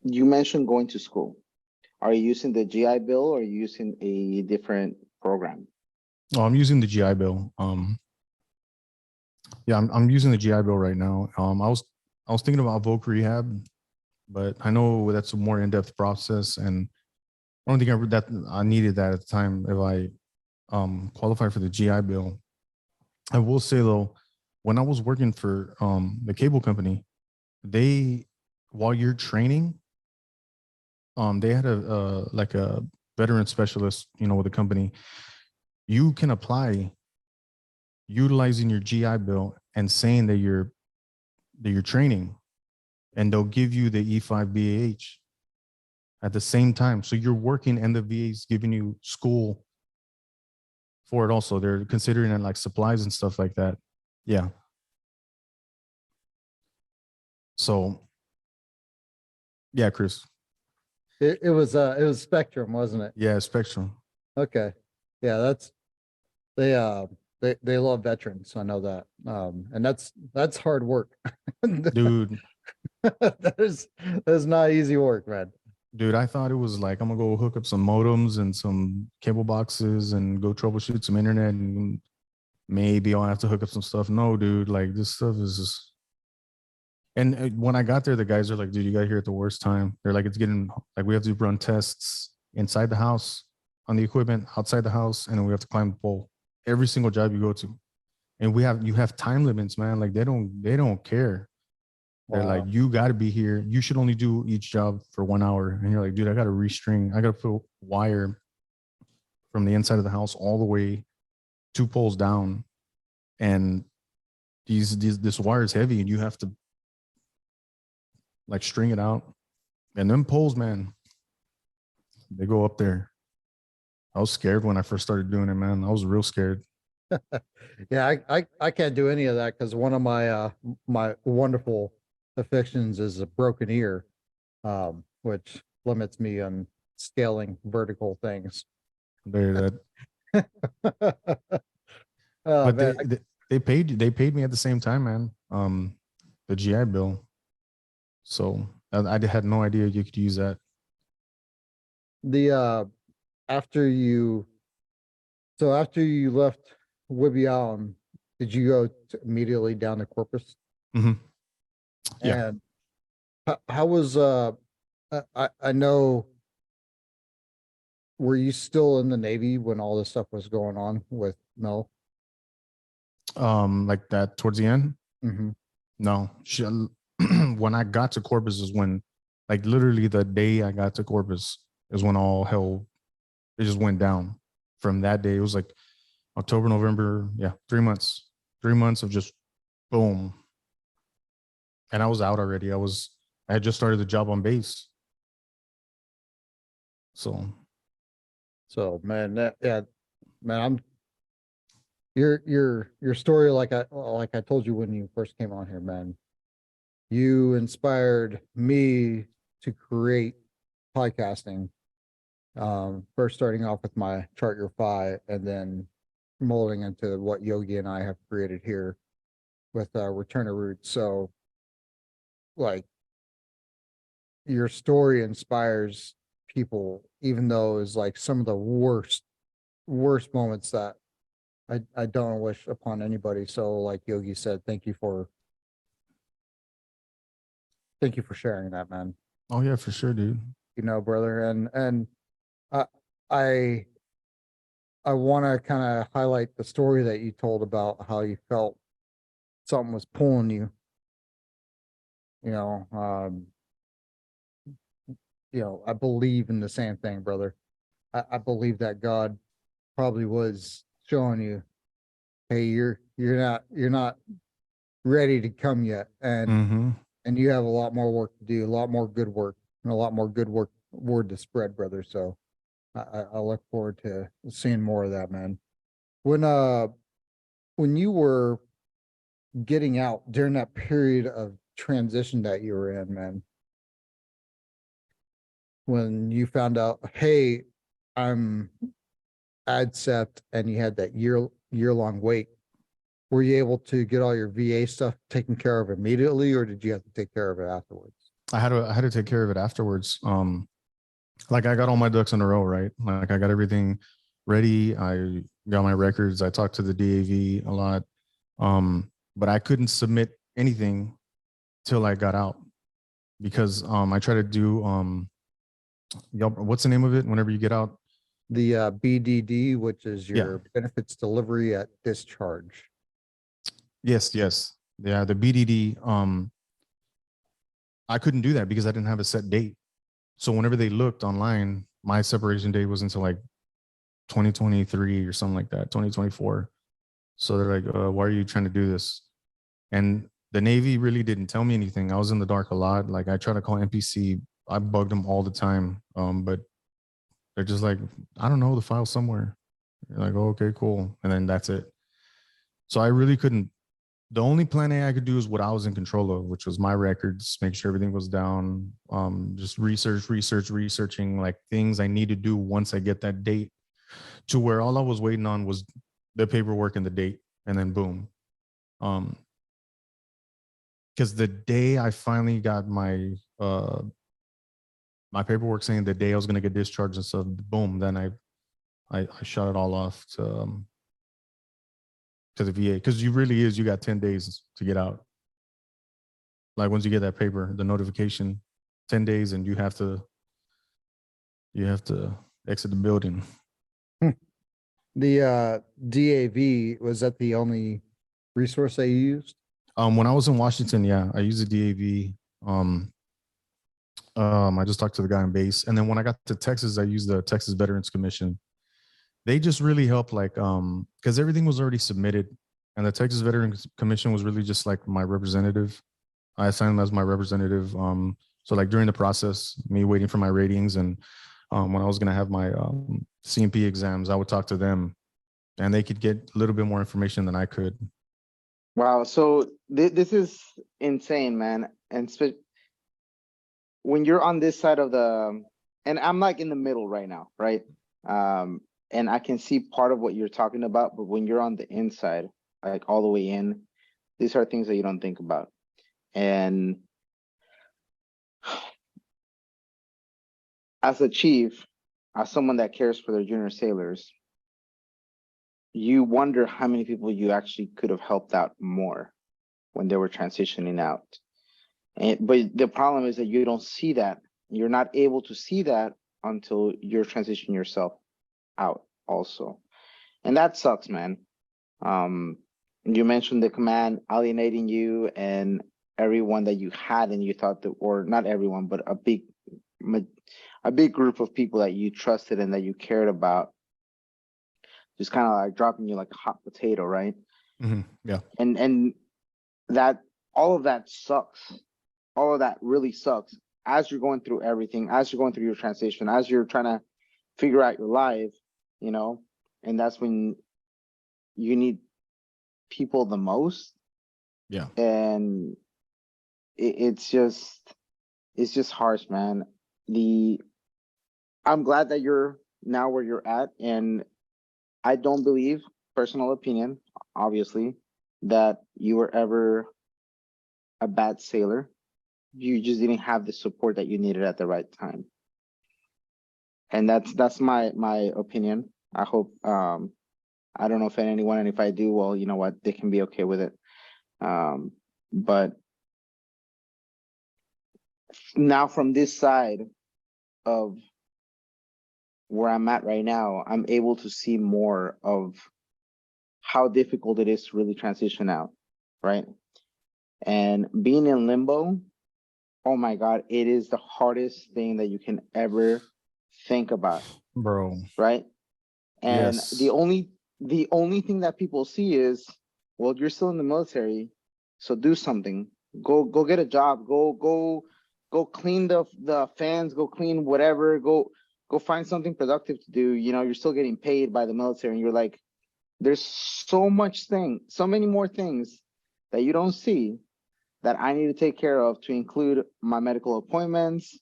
mentioned going to school. Are you using the GI Bill or are you using a different program? Oh, I'm using the GI Bill. Yeah, I'm using the GI Bill right now. I was thinking about voc rehab, but I know that's a more in-depth process, and I don't think I needed that at the time if I qualified for the GI Bill. I will say though, when I was working for the cable company, while you're training, they had like a veteran specialist, with the company. You can apply utilizing your GI Bill and saying that you're training, and they'll give you the E5 BAH at the same time. So you're working and the VA's giving you school for it also. They're considering it like supplies and stuff like that. Yeah. So yeah, Chris. It was Spectrum, wasn't it? Yeah, Spectrum. Okay. Yeah, they love veterans. I know that. And that's hard work. Dude, That's not easy work, man. dude, I thought it was like, I'm gonna go hook up some modems and some cable boxes and go troubleshoot some internet, and maybe I'll have to hook up some stuff. No, dude, like this stuff is just. And when I got there, the guys are like, dude, you got here at the worst time. They're like, it's getting like, we have to run tests inside the house on the equipment, outside the house, and then we have to climb the pole every single job you go to. And you have time limits, man. Like they don't care. They're Wow. like, you got to be here. You should only do each job for 1 hour. And you're like, dude, I got to restring. I got to put wire from the inside of the house all the way 2 poles down. And this wire is heavy, and you have to like string it out. And them poles, man, they go up there. I was scared when I first started doing it, man. I was real scared. Yeah, I can't do any of that because one of my my wonderful affections is a broken ear, which limits me on scaling vertical things. There, that. Oh, But man, they paid me at the same time, man. The GI Bill. So I had no idea you could use that. the after you left Whidbey Island, did you go immediately down to Corpus? Mm-hmm. Yeah. And how was I know, were you still in the Navy when all this stuff was going on with Mel? Like that towards the end. Mm-hmm. No, when I got to Corpus is when, like literally the day I got to Corpus is when all hell, it just went down. From that day, it was like October, November, 3 months. 3 months of just boom. And I was out already. I had just started the job on base. So Man, man, your story, like I told you when you first came on here, man, you inspired me to create podcasting. First starting off with my Chart Your Fi, and then molding into what Yogi and I have created here with Return to Roots. So, like, your story inspires people, even though it's like some of the worst moments that I don't wish upon anybody. So, like Yogi said, thank you for sharing that, man. oh yeah, for sure, dude. Brother, and I want to kind of highlight the story that you told about how you felt something was pulling you. I believe in the same thing, brother. I believe that God probably was showing you, hey, you're not ready to come yet, and you have a lot more work to do, a lot more good work, and a lot more good word to spread, brother. So I look forward to seeing more of that, man. When you were getting out during that period of transition that you were in, man? When you found out, hey, I'm ADSEPT, and you had that year-long wait, were you able to get all your VA stuff taken care of immediately, or did you have to take care of it afterwards? I had to take care of it afterwards. Like I got all my ducks in a row, right? Like I got everything ready. I got my records. I talked to the DAV a lot. But I couldn't submit anything till I got out because I tried to do what's the name of it whenever you get out? The BDD, which is your benefits delivery at discharge. Yes. Yeah, the BDD. I couldn't do that because I didn't have a set date. So whenever they looked online, my separation date was until like 2023 or something like that, 2024. So they're like, why are you trying to do this? And the Navy really didn't tell me anything. I was in the dark a lot. Like I tried to call NPC. I bugged them all the time. But they're just like, I don't know, the file's somewhere. You're like, oh, okay, cool. And then that's it. So I really couldn't. The only plan A I could do is what I was in control of, which was my records, make sure everything was down, just researching like things I need to do once I get that date, to where all I was waiting on was the paperwork and the date, and then boom. Because the day I finally got my my paperwork saying the day I was going to get discharged and stuff, boom, then I shot it all off to the VA, because you got 10 days to get out. Like once you get that paper, the notification, 10 days, and you have to exit the building. The DAV, was that the only resource they used? When I was in Washington, yeah, I used the DAV. I just talked to the guy on base, and then when I got to Texas, I used the Texas Veterans Commission. They just really helped, like, because everything was already submitted, and the Texas Veterans Commission was really just like my representative. I assigned them as my representative. So like during the process, me waiting for my ratings, and when I was going to have my CMP exams, I would talk to them, and they could get a little bit more information than I could. Wow. So this is insane, man. And when you're on this side of and I'm like in the middle right now, right? And I can see part of what you're talking about, but when you're on the inside, like all the way in, these are things that you don't think about. And as a chief, as someone that cares for their junior sailors, you wonder how many people you actually could have helped out more when they were transitioning out. But the problem is that you don't see that. You're not able to see that until you're transitioning yourself out also. And that sucks, man. You mentioned the command alienating you and everyone that you had, and you thought that, or not everyone, but a big group of people that you trusted and that you cared about, just kind of like dropping you like a hot potato, right? Mm-hmm. Yeah. And that, all of that sucks. All of that really sucks as you're going through everything, as you're going through your transition, as you're trying to figure out your life, you know, and that's when you need people the most. Yeah. And it's just harsh, man. I'm glad that you're now where you're at, and I don't believe, personal opinion, obviously, that you were ever a bad sailor. You just didn't have the support that you needed at the right time. And that's my opinion. I hope, I don't know if anyone, and if I do, well, you know what, they can be okay with it. But now from this side of where I'm at right now, I'm able to see more of how difficult it is to really transition out, right? And being in limbo, oh my God, it is the hardest thing that you can ever think about, Bro. right? And yes. the only thing that people see is, well, you're still in the military, so do something. Go get a job. Go clean the fans. Go clean whatever. Go find something productive to do. You know, you're still getting paid by the military, and you're like, there's so many more things that you don't see that I need to take care of, to include my medical appointments,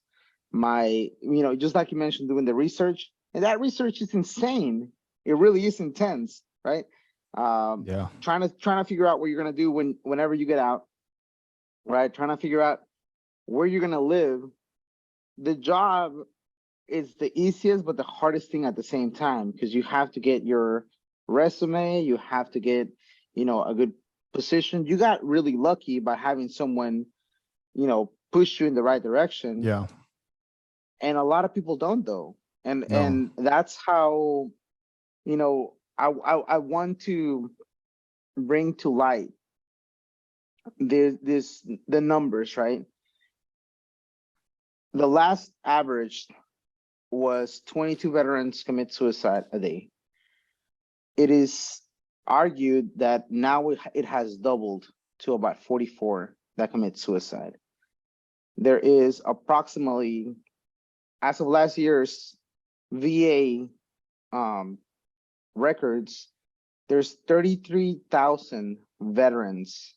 my, just like you mentioned, doing the research. And that research is insane. It really is intense, right? Yeah. Trying to figure out what you're gonna do whenever you get out, right? Trying to figure out where you're gonna live. The job is the easiest but the hardest thing at the same time, because you have to get your resume, you have to get, a good position. You got really lucky by having someone, push you in the right direction. Yeah. And a lot of people don't, though. And No. and that's how, I want to bring to light the numbers, right? The last average was 22 veterans commit suicide a day. It is argued that now it has doubled to about 44 that commit suicide. There is approximately, as of last year's VA records, there's 33,000 veterans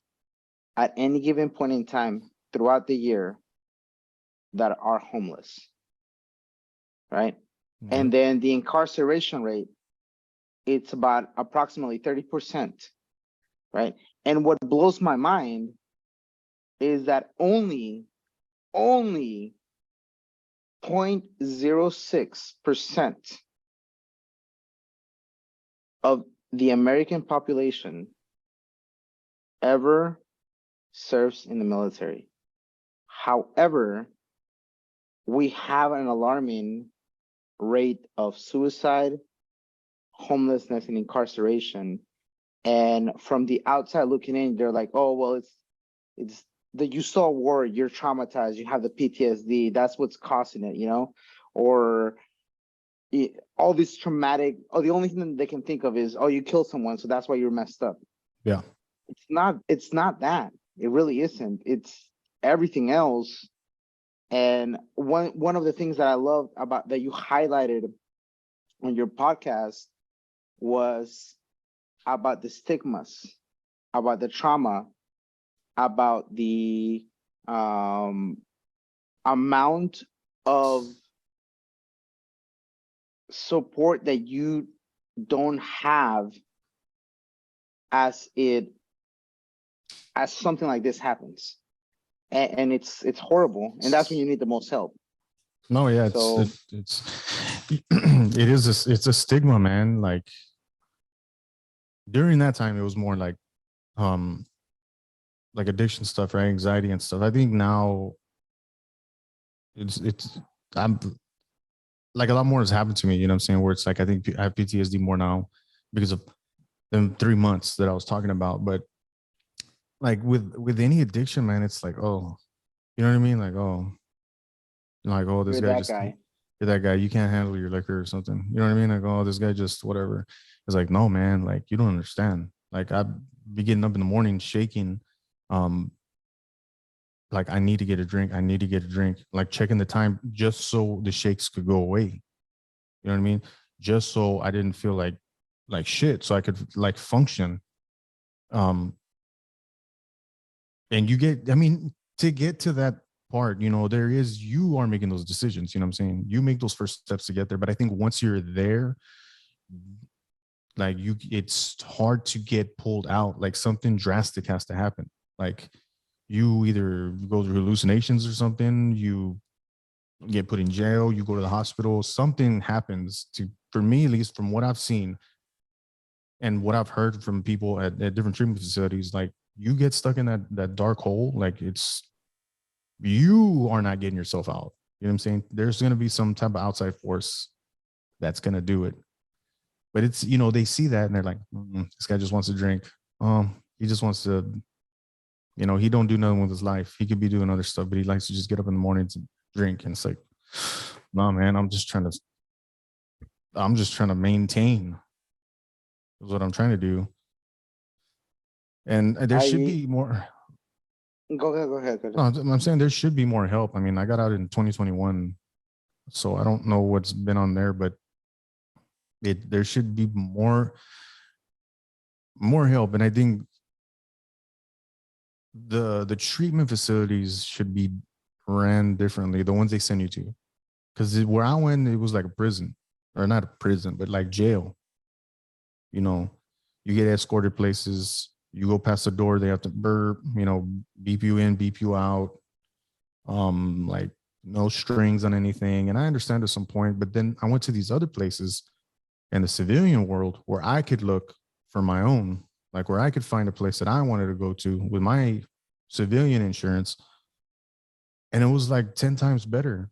at any given point in time throughout the year that are homeless, right? And then the incarceration rate, it's about approximately 30%, right? And what blows my mind is that only 0.06% of the American population ever serves in the military. However, we have an alarming rate of suicide, homelessness, and incarceration. And from the outside looking in, they're like, oh, well, it's that you saw war, you're traumatized, you have the PTSD, that's what's causing it, or all this traumatic, the only thing that they can think of is, oh, you killed someone, so that's why you're messed up. Yeah. It's not that. It really isn't. It's everything else. And one of the things that I love about that you highlighted on your podcast was about the stigmas, about the trauma, about the amount of support that you don't have as something like this happens. And it's horrible, and that's when you need the most help. No, yeah, So, it's it's a stigma, man. Like during that time, it was more like addiction stuff, right? Anxiety and stuff. I think now I'm like a lot more has happened to me. You know what I'm saying? Where it's like I think I have PTSD more now because of them 3 months that I was talking about. But like with any addiction, man, it's like, oh, you know what I mean? Like, oh, this you're guy that just guy. you're that guy. You can't handle your liquor or something. You know what I mean? Like, oh, this guy just whatever. It's like, no, man. Like, you don't understand. Like, I'd be getting up in the morning shaking. Like, I need to get a drink. I need to get a drink. Like, checking the time just so the shakes could go away. You know what I mean? Just so I didn't feel like shit, so I could like function. And you get, I mean, to get to that part, you are making those decisions. You know what I'm saying? You make those first steps to get there. But I think once you're there, like it's hard to get pulled out. Like something drastic has to happen. Like you either go through hallucinations or something, you get put in jail, you go to the hospital, something happens for me, at least from what I've seen and what I've heard from people at different treatment facilities, like you get stuck in that dark hole. Like you are not getting yourself out. You know what I'm saying? There's going to be some type of outside force that's going to do it. But it's, they see that and they're like, this guy just wants to drink. He just wants to, he don't do nothing with his life. He could be doing other stuff, but he likes to just get up in the morning to drink. And it's like, nah, man, I'm just trying to maintain is what I'm trying to do. And there should be more. Go ahead. No, I'm saying there should be more help. I mean, I got out in 2021, so I don't know what's been on there, but there should be more help. And I think the treatment facilities should be ran differently, the ones they send you to. Because where I went, it was like a prison, or not a prison, but like jail. You know, you get escorted places, you go past the door, they have to burp, beep you in, beep you out. Like no strings on anything. And I understand at some point, but then I went to these other places in the civilian world where I could look for my own, like where I could find a place that I wanted to go to with my civilian insurance. And it was like 10 times better.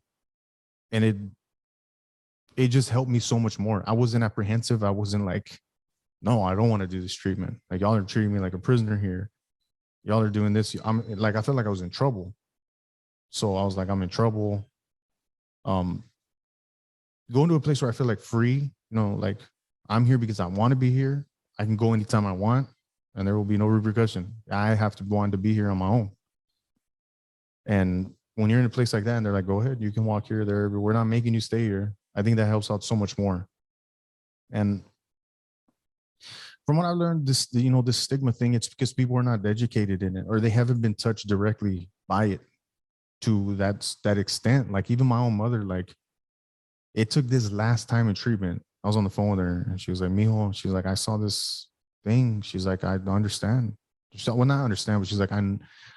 And it just helped me so much more. I wasn't apprehensive. I wasn't like, no, I don't want to do this treatment. Like y'all are treating me like a prisoner here. Y'all are doing this. I'm like, I felt like I was in trouble. So I was like, I'm in trouble. Going to a place where I feel like free, like I'm here because I want to be here. I can go anytime I want and there will be no repercussion. I have to want to be here on my own. And when you're in a place like that and they're like, go ahead, you can walk here, there, but we're not making you stay here. I think that helps out so much more. And from what I learned, this stigma thing, it's because people are not educated in it or they haven't been touched directly by it to that extent. Like even my own mother, like it took this last time in treatment. I was on the phone with her and she was like, Mijo, she's like, I saw this thing. She's like, I understand. Well, not understand, but she's like,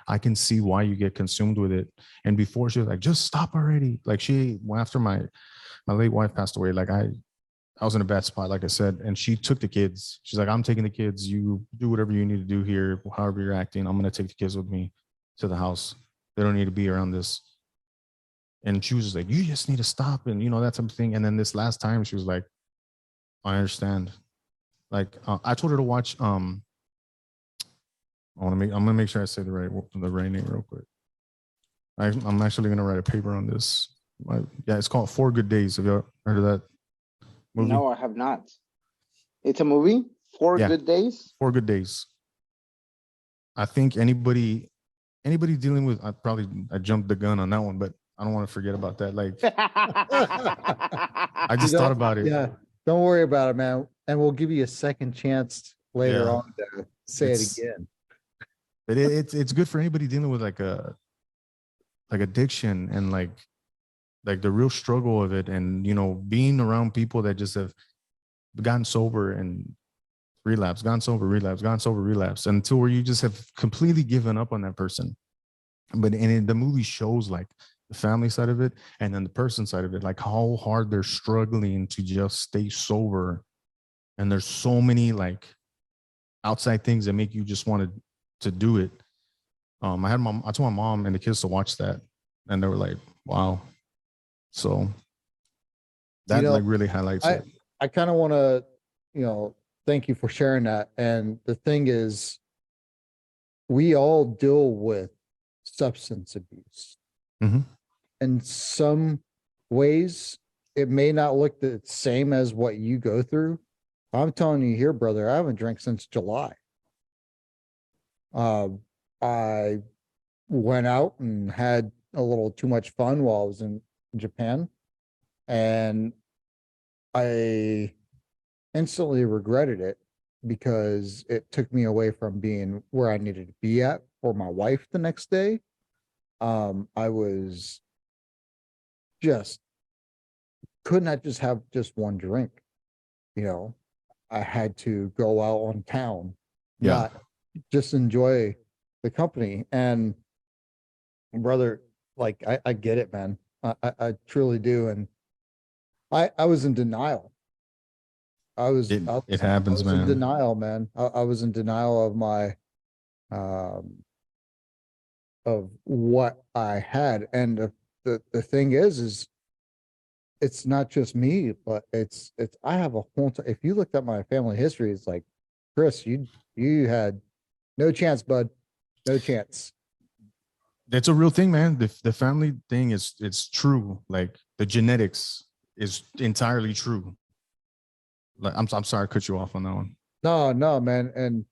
I can see why you get consumed with it. And before she was like, just stop already. Like after my late wife passed away, like I was in a bad spot, like I said, and she took the kids. She's like, I'm taking the kids. You do whatever you need to do here, however you're acting. I'm going to take the kids with me to the house. They don't need to be around this. And she was just like, you just need to stop. And that type of thing. And then this last time she was like, I understand. Like I told her to watch, I'm going to make sure I say the right name real quick. I'm actually going to write a paper on this. Yeah, it's called 4 Good Days. Have you heard of that movie? No, I have not. It's a movie? 4 Good Days? 4 Good Days. I think anybody dealing with, I jumped the gun on that one, but I don't want to forget about that. Like, I just thought about it. Yeah, don't worry about it, man. And we'll give you a second chance later on to say it again. But it's good for anybody dealing with like addiction and like the real struggle of it, and being around people that just have gotten sober and relapse, gone sober, relapse, until where you just have completely given up on that person. But the movie shows like the family side of it and then the person side of it, like how hard they're struggling to just stay sober. And there's so many like outside things that make you just want to do it. I told my mom and the kids to watch that, and they were like, wow. So that like really highlights it. I kind of want to, thank you for sharing that. And the thing is, we all deal with substance abuse. Mm-hmm. In some ways, it may not look the same as what you go through. I'm telling you here, brother, I haven't drank since July. I went out and had a little too much fun while I was in Japan, and I instantly regretted it because it took me away from being where I needed to be at for my wife the next day. I was just could not just have just one drink. I had to go out on town, not just enjoy the company. And brother, like I get it, man. I truly do. And I was in denial. It happens, man. In denial, man. I was in denial of my of what I had. And the thing is it's not just me, but it's I have a whole if you looked at my family history, it's like, Chris, you had no chance, bud. No chance. That's a real thing, man. The family thing it's true. Like the genetics is entirely true. Like I'm sorry I cut you off on that one. No, man. And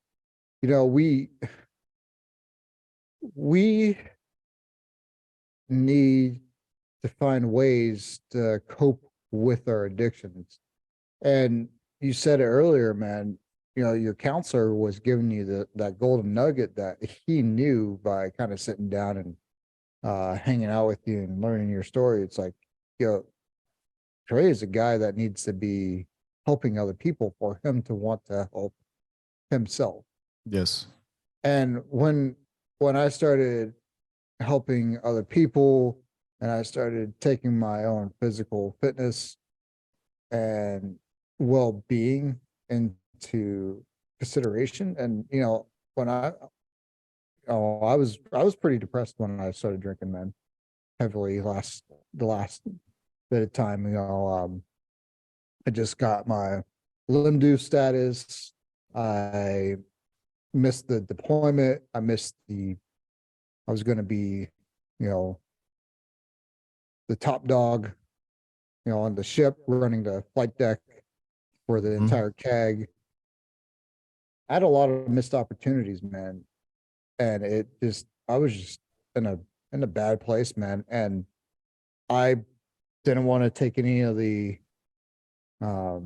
we need to find ways to cope with our addictions. And you said it earlier, man, your counselor was giving you that golden nugget that he knew by kind of sitting down and hanging out with you and learning your story. It's like, Trey is a guy that needs to be helping other people for him to want to help himself. Yes. And when I started helping other people and I started taking my own physical fitness and well-being into consideration, and when I was pretty depressed when I started drinking, man, heavily the last bit of time. I just got my limb due status. I missed the deployment. I was going to be, the top dog, on the ship, running the flight deck for the entire CAG. I had a lot of missed opportunities, man. And I was just in a bad place, man. And I didn't want to take any of the, I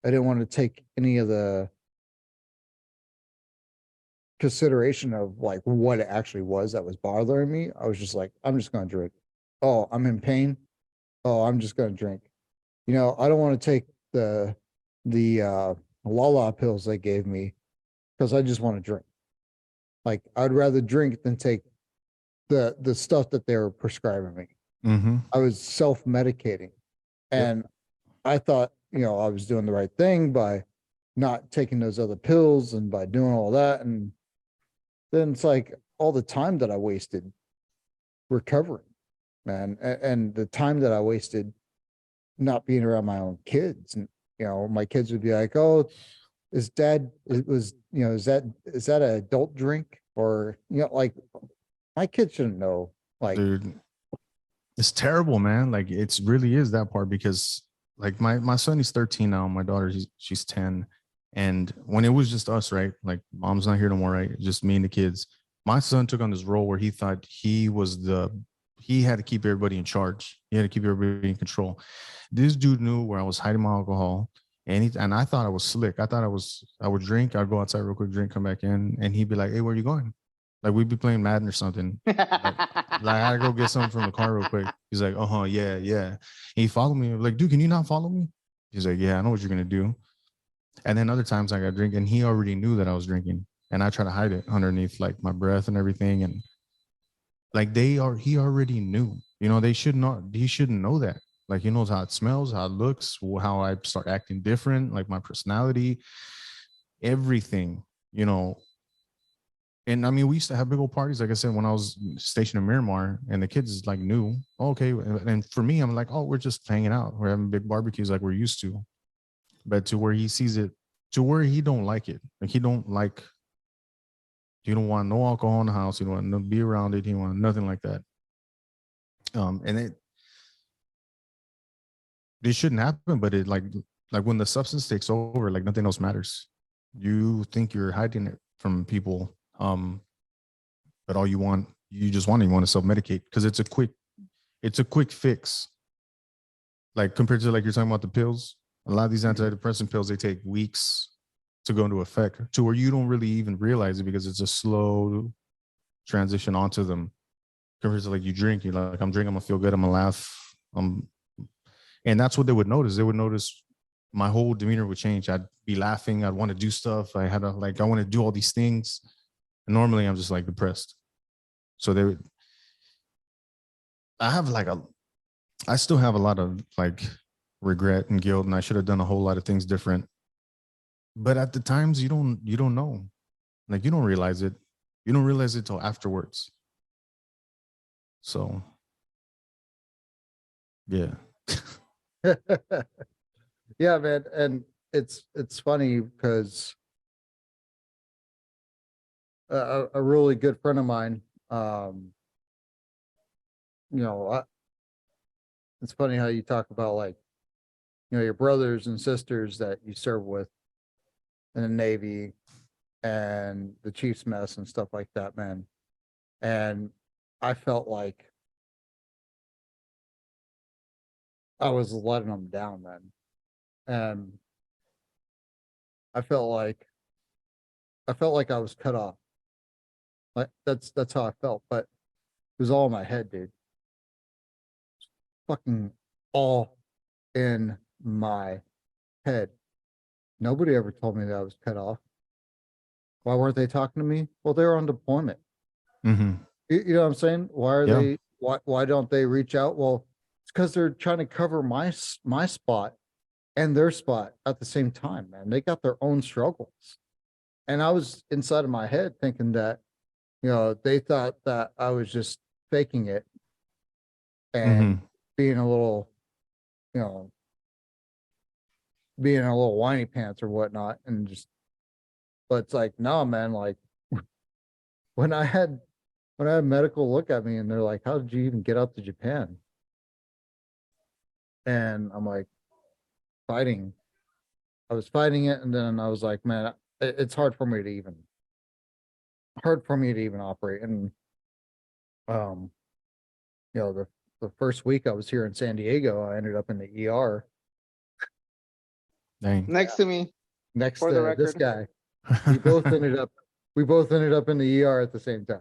didn't want to take any of the consideration of like what it actually was that was bothering me. I was just like, I'm just going to drink. Oh, I'm in pain. Oh, I'm just going to drink. I don't want to take the Lala pills they gave me because I just want to drink. Like, I'd rather drink than take the stuff that they were prescribing me. Mm-hmm. I was self-medicating, and I thought, I was doing the right thing by not taking those other pills and by doing all that. And then it's like all the time that I wasted recovering, man, and the time that I wasted not being around my own kids. And, my kids would be like, oh, is that an adult drink? Or, like, my kids shouldn't know. Like, Dude, it's terrible, man. Like, it's really is that part, because like my son is 13 now. My daughter, she's 10. And when it was just us, right? Like, mom's not here no more, right? Just me and the kids. My son took on this role where he thought he had to keep everybody in charge. He had to keep everybody in control. This dude knew where I was hiding my alcohol. And I thought I was slick. I would drink. I'd go outside real quick, drink, come back in. And he'd be like, hey, where are you going? Like, we'd be playing Madden or something. Like I had to go get something from the car real quick. He's like, yeah. And he followed me. I'm like, dude, can you not follow me? He's like, yeah, I know what you're going to do. And then other times I got drink, and he already knew that I was drinking. And I try to hide it underneath like my breath and everything. And like he already knew, he shouldn't know that. Like, he knows how it smells, how it looks, how I start acting different, like my personality, everything, And I mean, we used to have big old parties, like I said, when I was stationed in Miramar, and the kids like knew, okay. And for me, I'm like, oh, we're just hanging out. We're having big barbecues like we're used to. But to where he sees it, to where he don't like it. Like, you don't want no alcohol in the house. You don't want to be around it. You want nothing like that. And it shouldn't happen, but it like when the substance takes over, like nothing else matters. You think you're hiding it from people. But you want to self-medicate because it's a quick fix. Like, compared to, like, you're talking about the pills, a lot of these antidepressant pills, they take weeks to go into effect, to where you don't really even realize it because it's a slow transition onto them. Compared to, like, you drink, you're like, I'm drinking, I'm gonna feel good, I'm gonna laugh. And that's what they would notice. They would notice my whole demeanor would change. I'd be laughing. I'd want to do stuff. I want to do all these things. And normally I'm just like depressed. So I still have a lot of like regret and guilt, and I should have done a whole lot of things different. But at the times you don't know. Like, you don't realize it. You don't realize it till afterwards. So yeah. Yeah, man. And it's funny because a really good friend of mine, it's funny how you talk about, like, your brothers and sisters that you serve with in the Navy and the Chief's mess and stuff like that, man. And I felt like I was letting them down, man. And I felt like I was cut off. Like that's how I felt, but it was all in my head, dude. Fucking all in my head. Nobody ever told me that I was cut off. Why weren't they talking to me? Well, they were on deployment. Mm-hmm. You know what I'm saying? Why are Yeah. they? Why don't they reach out? Well, it's because they're trying to cover my spot and their spot at the same time, man. They got their own struggles, and I was inside of my head thinking that, they thought that I was just faking it and being a little, you know, being a little whiny pants or whatnot, and just. But it's like, no, man. Like when I had medical look at me and they're like, "How did you even get out to Japan?" And I'm like, fighting. I was fighting it, and then I was like, man, it's hard for me to even operate. And the first week I was here in San Diego, I ended up in the ER Dang. Next to me, next for to the this record. guy. We both ended up in the ER at the same time.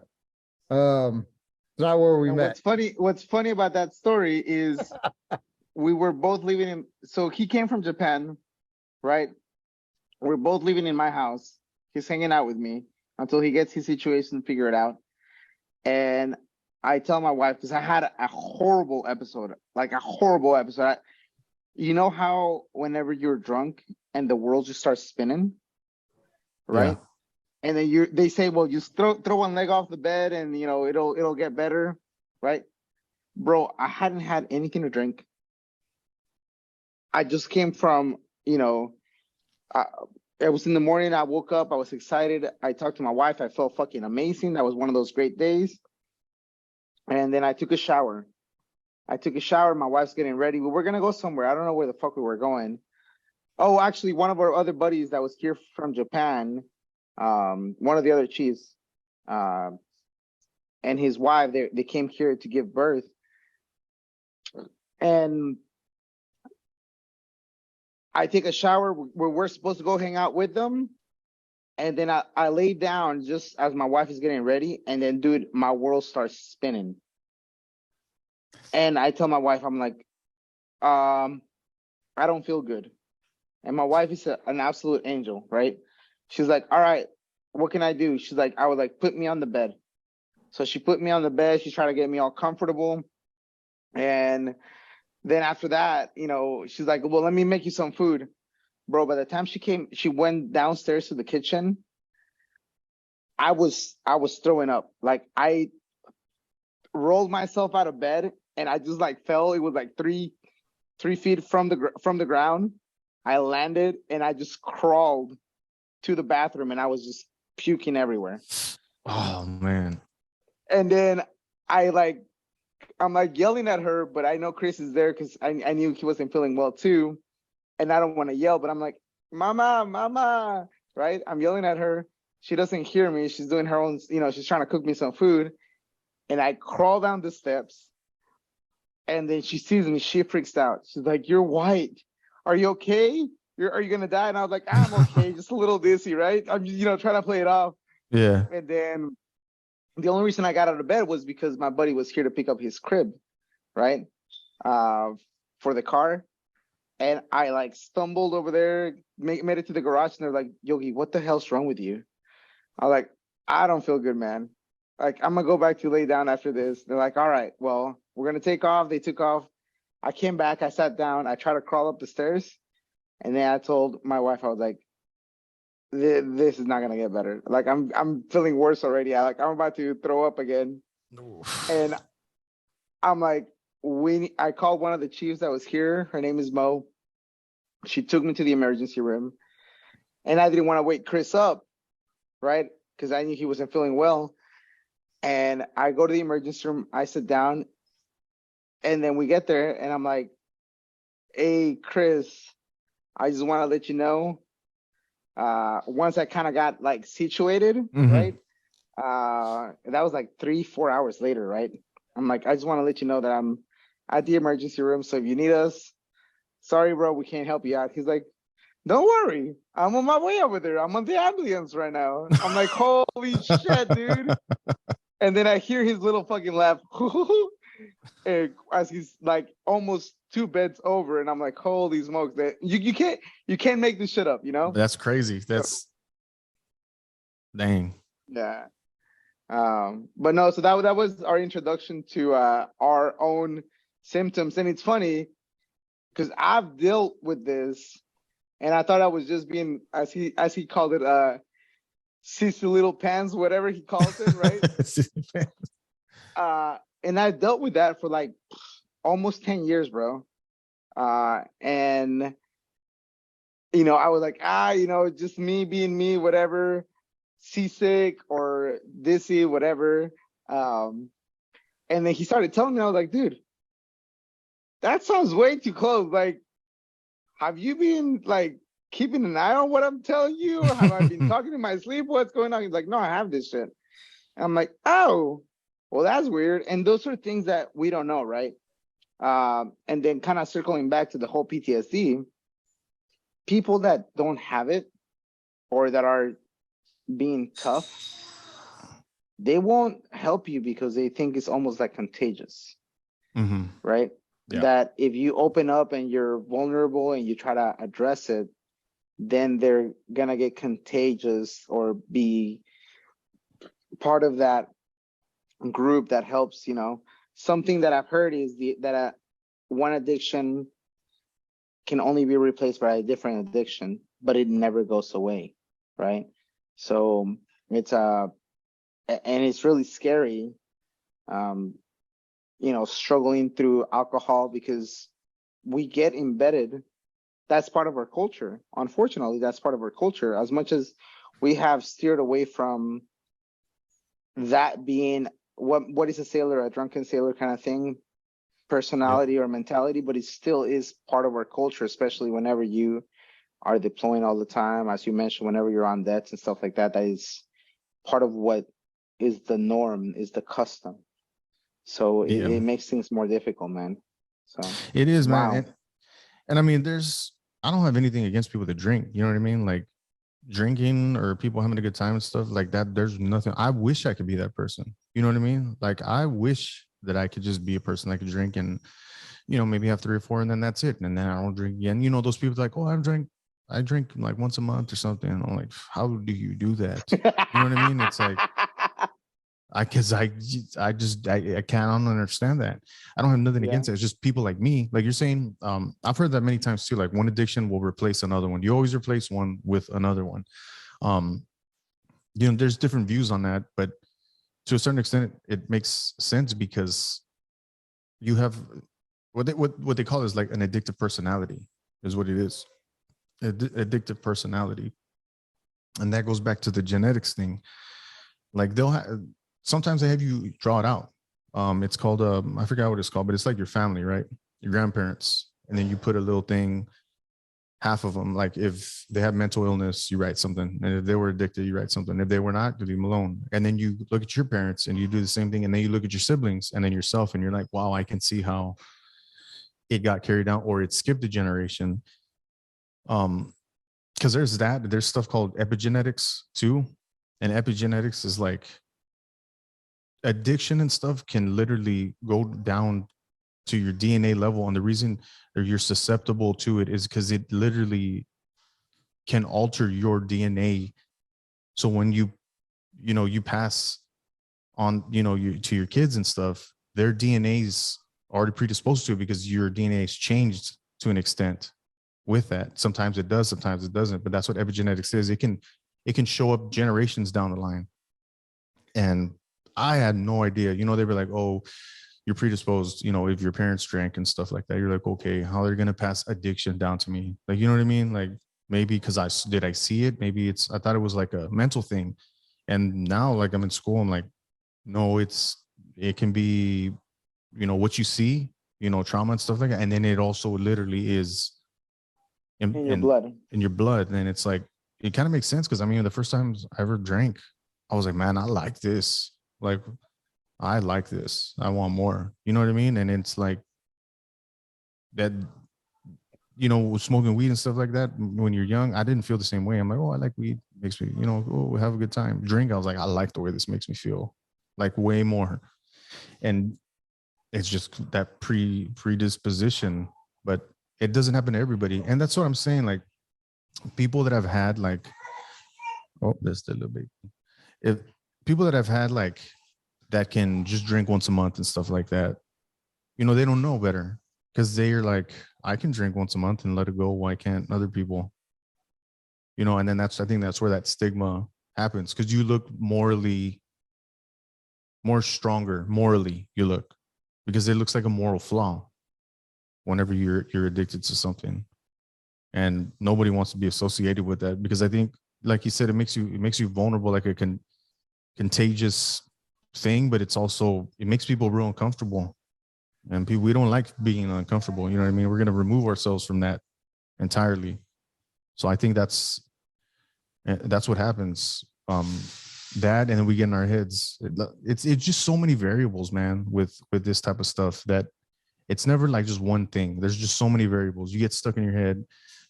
It's not where we And met. what's funny about that story is we were both living in, so he came from Japan, right? We're both living in my house. He's hanging out with me until he gets his situation figured out. And I tell my wife, because I had a horrible episode, like a horrible episode. You know how whenever you're drunk and the world just starts spinning, right? Yeah. And then they say, well, just throw one leg off the bed and it'll get better, right? Bro, I hadn't had anything to drink. I just came from, it was in the morning. I woke up. I was excited. I talked to my wife. I felt fucking amazing. That was one of those great days. And then I took a shower. My wife's getting ready. We're going to go somewhere. I don't know where the fuck we were going. Oh, actually, one of our other buddies that was here from Japan, one of the other chiefs, and his wife, they came here to give birth. And I take a shower where we're supposed to go hang out with them. And then I lay down just as my wife is getting ready. And then, dude, my world starts spinning. And I tell my wife, I'm like, I don't feel good. And my wife is an absolute angel, right? She's like, all right, what can I do? She's like, I would like, put me on the bed. So she put me on the bed. She's trying to get me all comfortable. And then after that, she's like, well, let me make you some food. Bro, by the time she went downstairs to the kitchen, I was throwing up. Like I rolled myself out of bed and I just like fell. It was like 3 feet from the ground. I landed and I just crawled to the bathroom and I was just puking everywhere. Oh man. And then I'm like yelling at her, but I know Chris is there because I knew he wasn't feeling well too. And I don't want to yell, but I'm like, mama, right? I'm yelling at her. She doesn't hear me. She's doing her own, she's trying to cook me some food. And I crawl down the steps. And then she sees me. She freaks out. She's like, you're white. Are you okay? Are you going to die? And I was like, I'm okay. Just a little dizzy, right? I'm just, trying to play it off. Yeah. And then the only reason I got out of bed was because my buddy was here to pick up his crib, right? For the car. And I like stumbled over there, made it to the garage, and they're like, Yogi, what the hell's wrong with you? I was like, I don't feel good, man. Like, I'm gonna go back to lay down after this. They're like, all right, well, we're gonna take off. They took off. I came back, I sat down, I tried to crawl up the stairs, and then I told my wife, I was like, this is not gonna get better. Like, I'm feeling worse already. I'm about to throw up again. And I'm like, I called one of the chiefs that was here. Her name is Mo. She took me to the emergency room. And I didn't want to wake Chris up, right? Because I knew he wasn't feeling well. And I go to the emergency room. I sit down. And then we get there. And I'm like, hey, Chris, I just want to let you know. Once I kind of got like situated, right? That was like 3-4 hours later, right? I'm like, I just want to let you know that I'm at the emergency room. So if you need us, sorry, bro, we can't help you out. He's like, don't worry, I'm on my way over there. I'm on the ambulance right now. I'm like, holy shit, dude. And then I hear his little fucking laugh as he's like almost 2 beds over, and I'm like, holy smokes, that you can't make this shit up, you know? That's crazy. That's dang. Yeah. But no, so that was our introduction to our own symptoms. And it's funny because I've dealt with this, and I thought I was just being, as he called it, sissy little pants, whatever he calls it, right? And I dealt with that for like almost 10 years, bro. And you know, I was like, you know, just me being me, whatever, seasick or dizzy, whatever. And then he started telling me, I was like, dude, that sounds way too close. Like, have you been like keeping an eye on what I'm telling you? Or have I been talking in my sleep? What's going on? He's like, no, I have this shit. And I'm like, oh, well, that's weird. And those are things that we don't know, right? And then kind of circling back to the whole PTSD, people that don't have it or that are being tough, they won't help you because they think it's almost like contagious, right? Yeah. That if you open up and you're vulnerable and you try to address it, then they're gonna get contagious or be part of that group that helps, you know. Something that I've heard is that one addiction can only be replaced by a different addiction, but it never goes away, right? So it's and it's really scary, you know, struggling through alcohol because we get embedded. That's part of our culture. Unfortunately, that's part of our culture. As much as we have steered away from that being what is a sailor, a drunken sailor kind of thing, personality or mentality, but it still is part of our culture, especially whenever you are deploying all the time. As you mentioned, whenever you're on debts and stuff like that, that is part of what is the norm, is the custom. So it makes things more difficult, man. So it is, man. wow. And I mean, I don't have anything against people that drink. You know what I mean? Like drinking or people having a good time and stuff like that. There's nothing. I wish I could be that person. You know what I mean? Like I wish that I could just be a person that could drink and, you know, maybe have 3 or 4 and then that's it. And then I don't drink again. You know, those people like, oh, I drink like once a month or something. And I'm like, how do you do that? You know what I mean? It's like, I can't understand that. I don't have nothing against it. It's just people like me, like you're saying. I've heard that many times too. Like one addiction will replace another one. You always replace one with another one. You know, there's different views on that, but to a certain extent, it makes sense because you have what they call is like an addictive personality is what it is. Addictive personality, and that goes back to the genetics thing. Like sometimes they have you draw it out. It's called I forgot what it's called, but it's like your family, right? Your grandparents, and then you put a little thing. Half of them, like if they have mental illness, you write something, and if they were addicted, you write something. If they were not, you leave them alone. And then you look at your parents, and you do the same thing. And then you look at your siblings, and then yourself, and you're like, wow, I can see how it got carried out, or it skipped a generation. Because there's stuff called epigenetics too, and epigenetics is like addiction and stuff can literally go down to your DNA level. And the reason you're susceptible to it is because it literally can alter your DNA. So when you pass on, to your kids and stuff, their DNA's already predisposed to it because your DNA has changed to an extent with that. Sometimes it does, sometimes it doesn't, but that's what epigenetics is. It can show up generations down the line. And I had no idea, they were like, oh, you're predisposed, if your parents drank and stuff like that. You're like, okay, how are they going to pass addiction down to me? Like, you know what I mean? Like maybe because I see it? Maybe I thought it was like a mental thing. And now like I'm in school, I'm like, no, it can be, what you see, trauma and stuff like that. And then it also literally is in your blood. And it's like, it kind of makes sense. Cause I mean, the first time I ever drank, I was like, man, I like this. Like, I like this. I want more. You know what I mean? And it's like that you know, smoking weed and stuff like that when you're young, I didn't feel the same way. I'm like, oh, I like weed. Makes me, you know, oh, have a good time. Drink. I was like, I like the way this makes me feel, like way more. And it's just that predisposition, but it doesn't happen to everybody. And that's what I'm saying. Like people that have had like, oh, that's the little bit. If people that have had like that can just drink once a month and stuff like that, you know, they don't know better because they're like, I can drink once a month and let it go. Why can't other people? You know, and then I think that's where that stigma happens because you look morally more stronger. Morally, you look because it looks like a moral flaw whenever you're addicted to something, and nobody wants to be associated with that because I think, like you said, it makes you vulnerable, like a contagious thing, but it makes people real uncomfortable. And we don't like being uncomfortable. You know what I mean? We're going to remove ourselves from that entirely. So I think that's what happens. That, and then we get in our heads. It's just so many variables, man, with this type of stuff that it's never like just one thing. There's just so many variables. You get stuck in your head.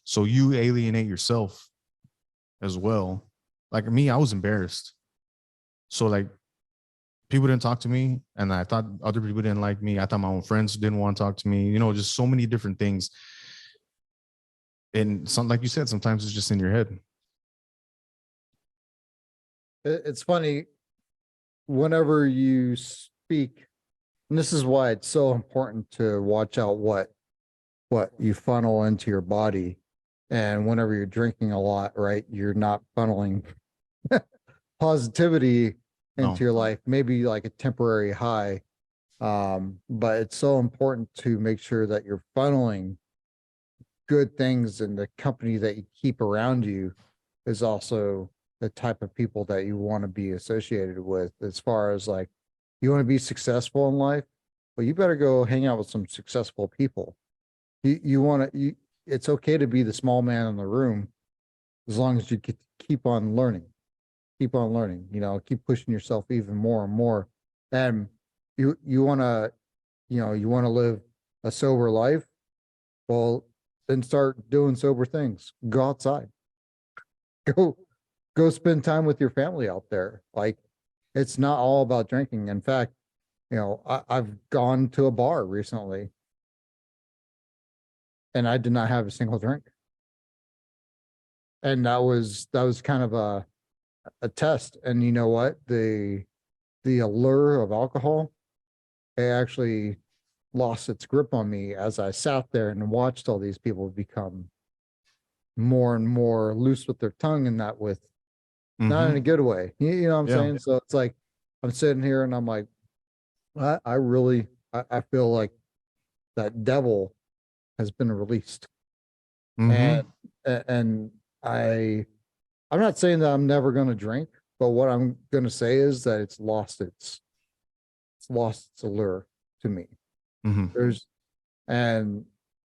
So you alienate yourself as well. Like me, I was embarrassed. So like, people didn't talk to me, and I thought other people didn't like me. I thought my own friends didn't want to talk to me. You know, just so many different things. And some, like you said, sometimes it's just in your head. It's funny whenever you speak, and this is why it's so important to watch out what you funnel into your body. And whenever you're drinking a lot, right, you're not funneling positivity into your life, maybe like a temporary high. But it's so important to make sure that you're funneling good things, and the company that you keep around you is also the type of people that you want to be associated with. As far as like, you want to be successful in life, well, you better go hang out with some successful people. You want to, it's okay to be the small man in the room as long as you keep on learning. Keep on learning, you know, keep pushing yourself even more and more. And you want to, you want to live a sober life. Well, then start doing sober things. Go outside. Go spend time with your family out there. Like, it's not all about drinking. In fact, I've gone to a bar recently and I did not have a single drink. And that was kind of a test. And you know what? The allure of alcohol, it actually lost its grip on me as I sat there and watched all these people become more and more loose with their tongue, and not with, not in a good way. You know what I'm saying? So it's like, I'm sitting here and I'm like, I really feel like that devil has been released. And I'm not saying that I'm never going to drink, but what I'm going to say is that it's lost its allure to me. And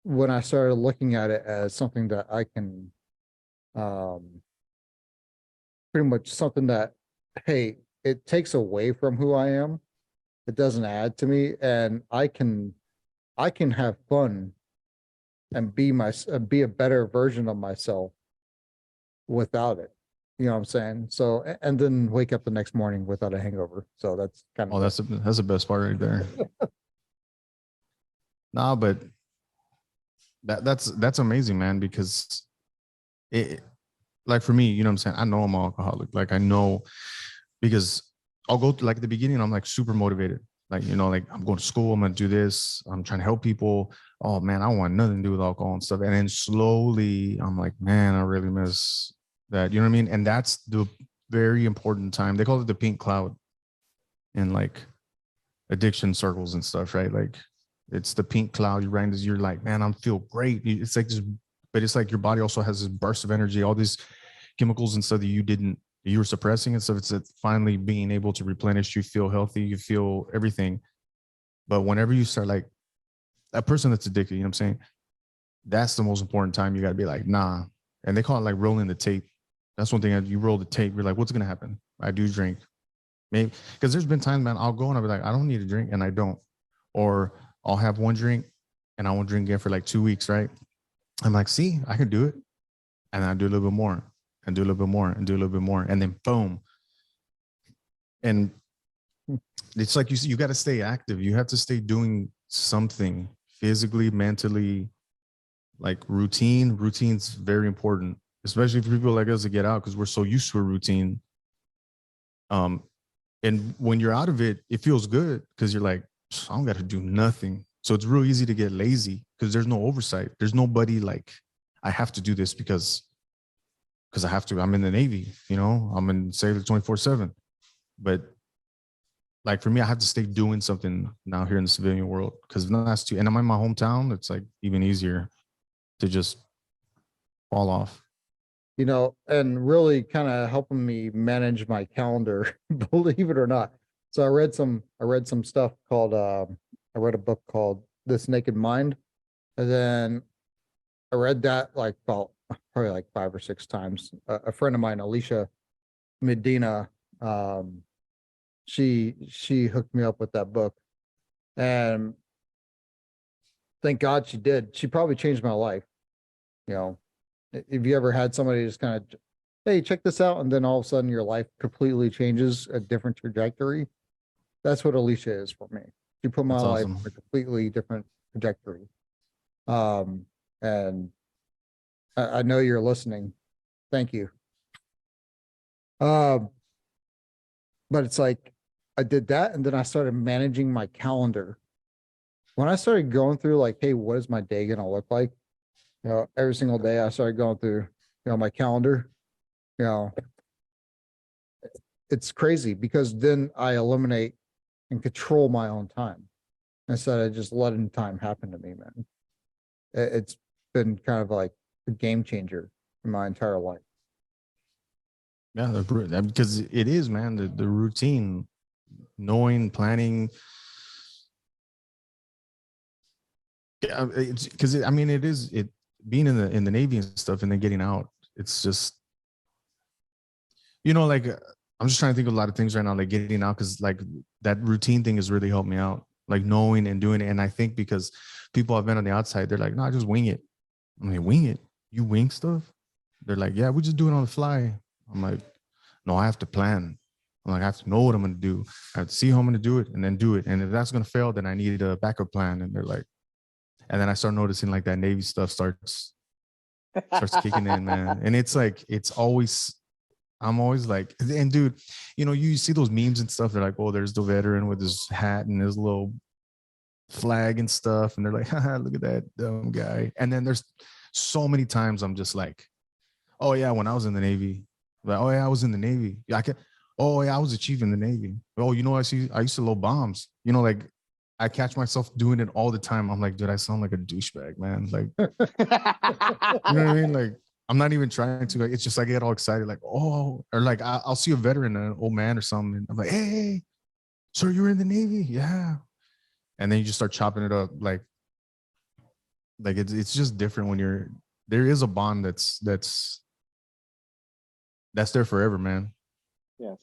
when I started looking at it as something that I can, pretty much something that, hey, it takes away from who I am. It doesn't add to me, and I can have fun and be a better version of myself without it. You know what I'm saying? So, and then wake up the next morning without a hangover. So that's kind of, that's the best part right there. Nah, but that's amazing, man, because it, like for me, you know what I'm saying? I know I'm an alcoholic. Like I know, because I'll go to, like at the beginning, I'm like super motivated. Like, like I'm going to school, I'm going to do this. I'm trying to help people. Oh man, I don't want nothing to do with alcohol and stuff. And then slowly I'm like, man, I really miss that. You know what I mean? And that's the very important time. They call it the pink cloud in like addiction circles and stuff, right? Like it's the pink cloud. You're like, man, I feel great. It's like this, but it's like your body also has this burst of energy, all these chemicals and stuff that you were suppressing and stuff. It's finally being able to replenish. You feel healthy, you feel everything. But whenever you start, like that person that's addicted, you know what I'm saying? That's the most important time. You got to be like, nah. And they call it like rolling the tape. That's one thing. You roll the tape. You're like, what's going to happen? I do drink. Maybe because there's been times, man, I'll go and I'll be like, I don't need a drink, and I don't. Or I'll have one drink and I won't drink again for like 2 weeks, right? I'm like, see, I can do it. And I do a little bit more and do a little bit more and do a little bit more. And then boom. And it's like you got to stay active. You have to stay doing something physically, mentally, like routine. Routine's very important, especially for people like us to get out because we're so used to a routine. And when you're out of it, it feels good because you're like, I don't got to do nothing. So it's real easy to get lazy because there's no oversight. There's nobody like, I have to do this because I have to. I'm in the Navy, you know, I'm in Sailor 24/7. But like for me, I have to stay doing something now here in the civilian world because that's too. And I'm in my hometown. It's like even easier to just fall off. You know, and really kind of helping me manage my calendar, believe it or not. So I read some stuff called, I read a book called This Naked Mind. And then I read that like about probably like 5 or 6 times. A friend of mine, Alicia Medina, she hooked me up with that book. And thank God she did. She probably changed my life. You know, if you ever had somebody just kind of, hey, check this out, and then all of a sudden your life completely changes, a different trajectory. That's what Alicia is for me. She put my That's life awesome. on a completely different trajectory. And I know you're listening. Thank you. But it's like I did that, and then I started managing my calendar. When I started going through like, hey, what is my day gonna look like? You know, every single day I started going through, you know, my calendar. You know, it's crazy because then I eliminate and control my own time instead of just letting time happen to me, man. It's been kind of like a game changer in my entire life. Yeah, because it is, man, the routine, knowing, planning. Yeah, it's because I mean, it is it being in the Navy and stuff, and then getting out. It's just, you know, like I'm just trying to think of a lot of things right now, like getting out, because like that routine thing has really helped me out, like knowing and doing it. And I think because people have been on the outside, they're like, no, I just wing it. I'm like, wing it? You wing stuff? They're like, yeah, we just do it on the fly. I'm like, no, I have to plan. I'm like, I have to know what I'm going to do. I have to see how I'm going to do it and then do it. And if that's going to fail, then I need a backup plan. And they're like, and then I start noticing like that Navy stuff starts kicking in, man. And it's like, it's always, I'm always like, and dude, you know, you see those memes and stuff. They're like, oh, there's the veteran with his hat and his little flag and stuff. And they're like, haha, look at that dumb guy. And then there's so many times I'm just like, oh yeah, when I was in the Navy, like, oh yeah, I was in the Navy. Yeah, I can. Oh yeah, I was a chief in the Navy. Oh, you know, I used to load bombs. You know, like I catch myself doing it all the time. I'm like, dude, I sound like a douchebag, man. Like, you know what I mean? Like, I'm not even trying to. Like, it's just like I get all excited, like, oh, or like I'll see a veteran, an old man or something. And I'm like, hey, sir, you were in the Navy, yeah. And then you just start chopping it up, like it's just different when there is a bond that's there forever, man. Yes.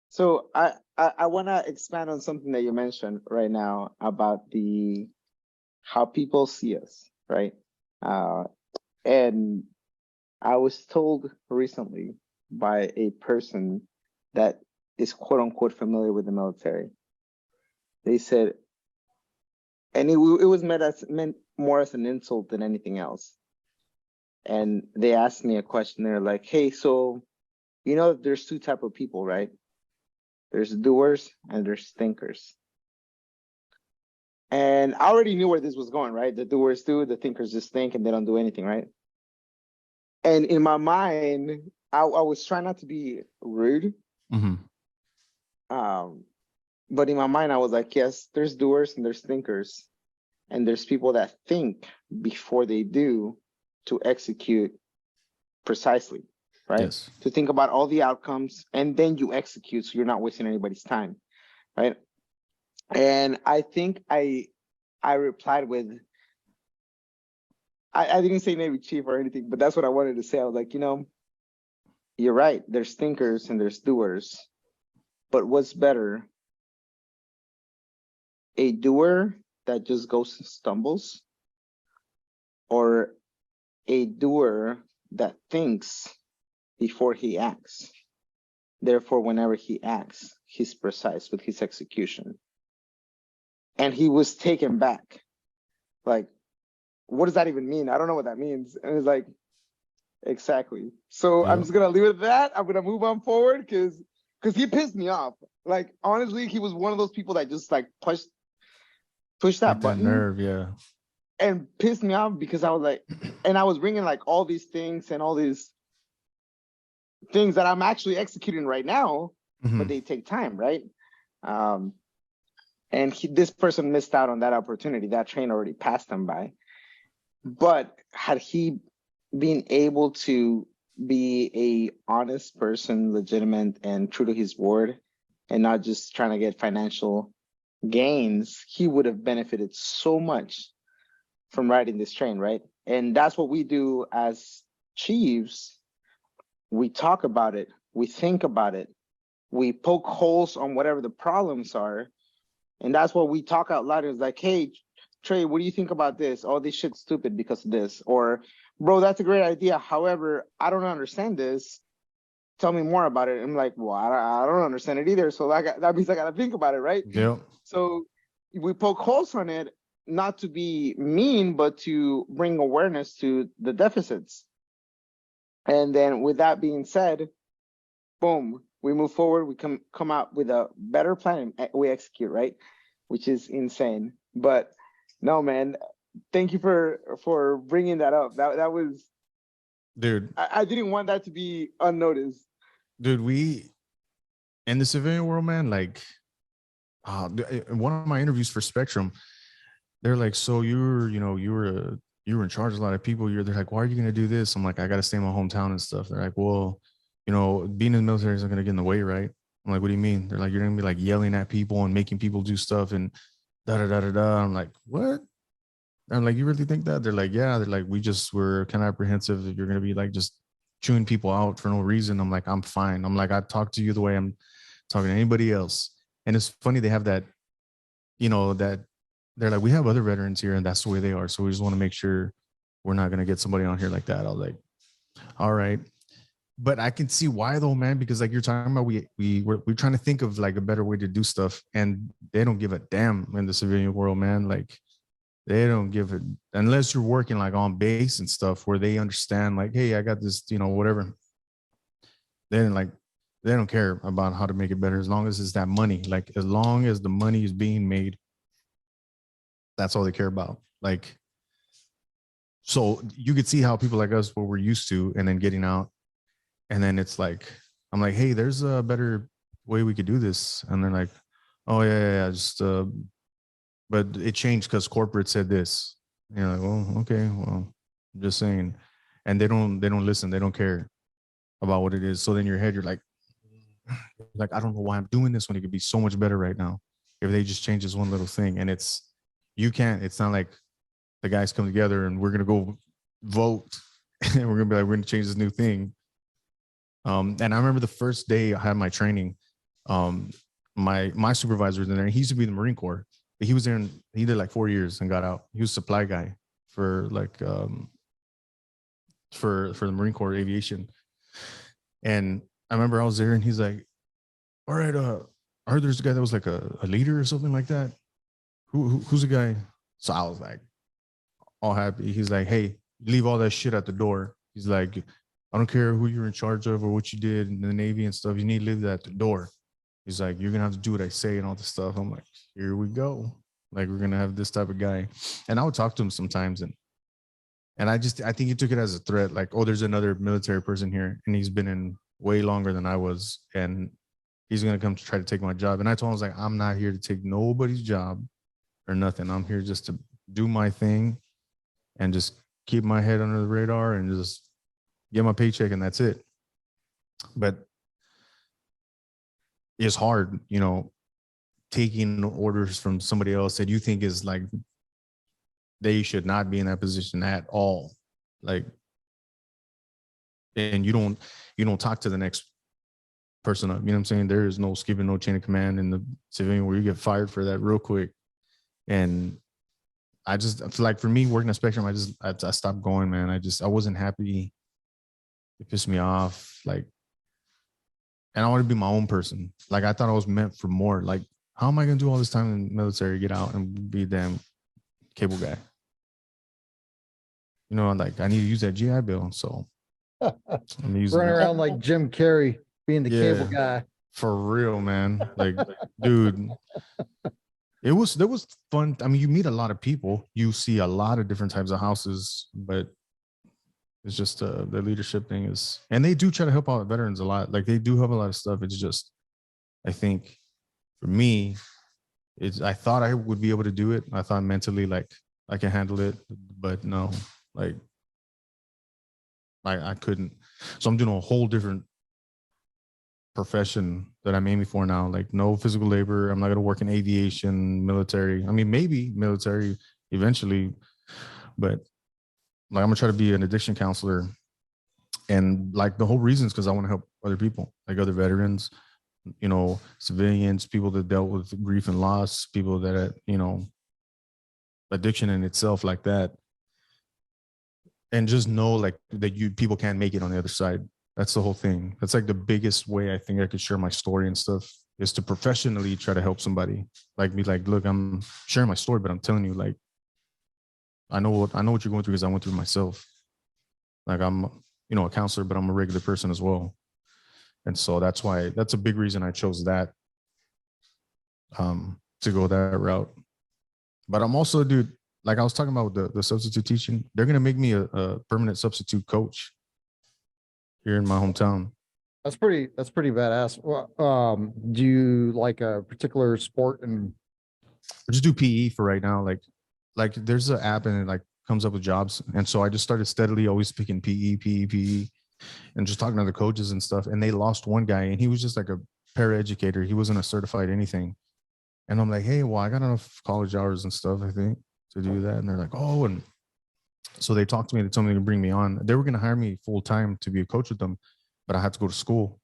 So I want to expand on something that you mentioned right now about the how people see us, right? And I was told recently by a person that is quote unquote familiar with the military. They said, and it was meant more as an insult than anything else. And they asked me a question. They're like, hey, so you know there's two type of people, right? There's doers and there's thinkers. And I already knew where this was going, right? The doers do, the thinkers just think and they don't do anything, right? And in my mind, I was trying not to be rude. Mm-hmm. But in my mind, I was like, yes, there's doers and there's thinkers. And there's people that think before they do to execute precisely, right? Yes. To think about all the outcomes and then you execute so you're not wasting anybody's time, right? And I think I replied with, I didn't say Navy Chief or anything, but that's what I wanted to say. I was like, you know, you're right. There's thinkers and there's doers. But what's better? A doer that just goes and stumbles, or a doer that thinks before he acts. Therefore, whenever he acts, he's precise with his execution. And he was taken back. Like, what does that even mean? I don't know what that means. And it's like, exactly. So I'm Yeah. just gonna leave it at that. I'm gonna move on forward because he pissed me off. Like, honestly, he was one of those people that just like push that Like that button nerve, yeah. and pissed me off because I was like, and I was bringing like all these things and all these things that I'm actually executing right now, but Mhm. they take time, right? And this person missed out on that opportunity. That train already passed him by. But had he been able to be a honest person, legitimate and true to his word, and not just trying to get financial gains, he would have benefited so much from riding this train, right? And that's what we do as chiefs. We talk about it, we think about it, we poke holes on whatever the problems are, and that's what we talk out loud. It's like, hey, Trey, what do you think about this? Oh, this shit's stupid because of this. Or, bro, that's a great idea. However, I don't understand this. Tell me more about it. I'm like, well, I don't understand it either. So that means I got to think about it, right? Yep. So we poke holes on it, not to be mean, but to bring awareness to the deficits. And then with that being said, boom, we move forward. We come out with a better plan and we execute, right? Which is insane. But no, man, thank you for bringing that up. That was, Dude, I didn't want that to be unnoticed. we in the civilian world, man, like in one of my interviews for Spectrum, they're like, so you were in charge of a lot of people. They're like, why are you going to do this? I'm like, I got to stay in my hometown and stuff. They're like, well, being in the military isn't going to get in the way, right? I'm like, what do you mean? They're like, you're going to be like yelling at people and making people do stuff and da da da da da. I'm like, what? I'm like, you really think that? They're like, yeah. They're like, we're kind of apprehensive that you're going to be like just chewing people out for no reason. I'm like, I'm fine. I'm like, I talk to you the way I'm talking to anybody else. And it's funny they have that, that they're like, we have other veterans here and that's the way they are. So we just want to make sure we're not going to get somebody on here like that. I was like, all right. But I can see why though, man, because like you're talking about, we're trying to think of like a better way to do stuff and they don't give a damn in the civilian world, man. Like they don't give it unless you're working like on base and stuff where they understand like, hey, I got this, whatever. They don't care about how to make it better as long as it's that money. Like as long as the money is being made, that's all they care about. Like, so you could see how people like us, what we're used to, and then getting out. And then it's like, I'm like, hey, there's a better way we could do this. And they're like, oh yeah, just, but it changed because corporate said this. You're like, well, okay, well, I'm just saying. And they don't listen. They don't care about what it is. So then in your head, you're like, I don't know why I'm doing this when it could be so much better right now. If they just change this one little thing. And it's not like the guys come together and we're going to go vote and we're going to be like, we're going to change this new thing. And I remember the first day I had my training, my supervisor was in there. He used to be in the Marine Corps, but he was there he did like 4 years and got out. He was a supply guy for like, for the Marine Corps aviation. And I remember I was there and he's like, all right, I heard there's a guy that was like a leader or something like that. Who's the guy? So I was like, all happy. He's like, hey, leave all that shit at the door. He's like, I don't care who you're in charge of or what you did in the Navy and stuff. You need to leave that at the door. He's like, you're going to have to do what I say and all this stuff. I'm like, here we go. Like, we're going to have this type of guy. And I would talk to him sometimes. And I think he took it as a threat. Like, oh, there's another military person here. And he's been in way longer than I was. And he's going to come to try to take my job. And I told him, I was like, I'm not here to take nobody's job or nothing. I'm here just to do my thing and just keep my head under the radar and just get my paycheck and that's it. But it's hard, taking orders from somebody else that you think is like, they should not be in that position at all. Like, and you don't talk to the next person up. You know what I'm saying? There is no skipping, no chain of command in the civilian where you get fired for that real quick. And I just like for me working a spectrum, I stopped going, man. I wasn't happy. It pissed me off. Like, and I want to be my own person. Like I thought I was meant for more. Like, how am I gonna do all this time in the military, get out and be a damn cable guy? You know, like I need to use that GI Bill. So I'm using Running it. around like Jim Carrey being the cable guy. For real, man. Like, dude, there was fun. I mean, you meet a lot of people, you see a lot of different types of houses, but it's just the leadership thing is, and they do try to help out veterans a lot. Like they do have a lot of stuff. It's just, I think for me, I thought I would be able to do it. I thought mentally, like I can handle it, but no, like I couldn't. So I'm doing a whole different profession that I'm aiming for now. Like no physical labor. I'm not going to work in aviation, military. I mean, maybe military eventually, but like I'm gonna try to be an addiction counselor. And like the whole reason is because I want to help other people, like other veterans, you know, civilians, people that dealt with grief and loss, people that, you know, addiction in itself like that. And just know like that people can't make it on the other side. That's the whole thing. That's like the biggest way I think I could share my story and stuff is to professionally try to help somebody. Like be like, look, I'm sharing my story, but I'm telling you, like, I know what you're going through because I went through myself. Like I'm, you know, a counselor, but I'm a regular person as well. And so that's a big reason I chose that to go that route. But I'm also, dude, like I was talking about with the substitute teaching, they're gonna make me a permanent substitute coach here in my hometown. That's pretty badass. Well, do you like a particular sport? And I just do PE for right now. Like there's an app and it like comes up with jobs. And so I just started steadily always picking PE, and just talking to the coaches and stuff. And they lost one guy and he was just like a paraeducator. He wasn't a certified anything. And I'm like, hey, well, I got enough college hours and stuff, I think, to do that. And they're like, oh, and so they talked to me, they told me to bring me on. They were going to hire me full time to be a coach with them, but I had to go to school.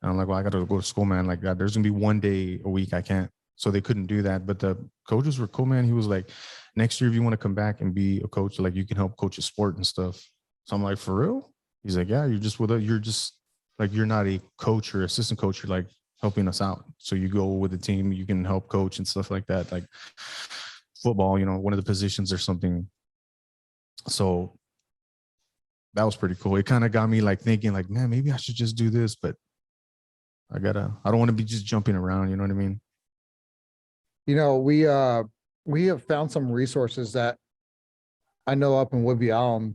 And I'm like, well, I got to go to school, man. Like there's going to be one day a week I can't. So they couldn't do that. But the coaches were cool, man. He was like, next year, if you want to come back and be a coach, like you can help coach a sport and stuff. So I'm like, for real? He's like, yeah, you're just with us. You're just like, you're not a coach or assistant coach. You're like helping us out. So you go with the team, you can help coach and stuff like that. Like football, you know, one of the positions or something. So that was pretty cool. It kind of got me like thinking like, man, maybe I should just do this, but I don't want to be just jumping around. You know what I mean? you know, we have found some resources that I know up in Whidbey Island.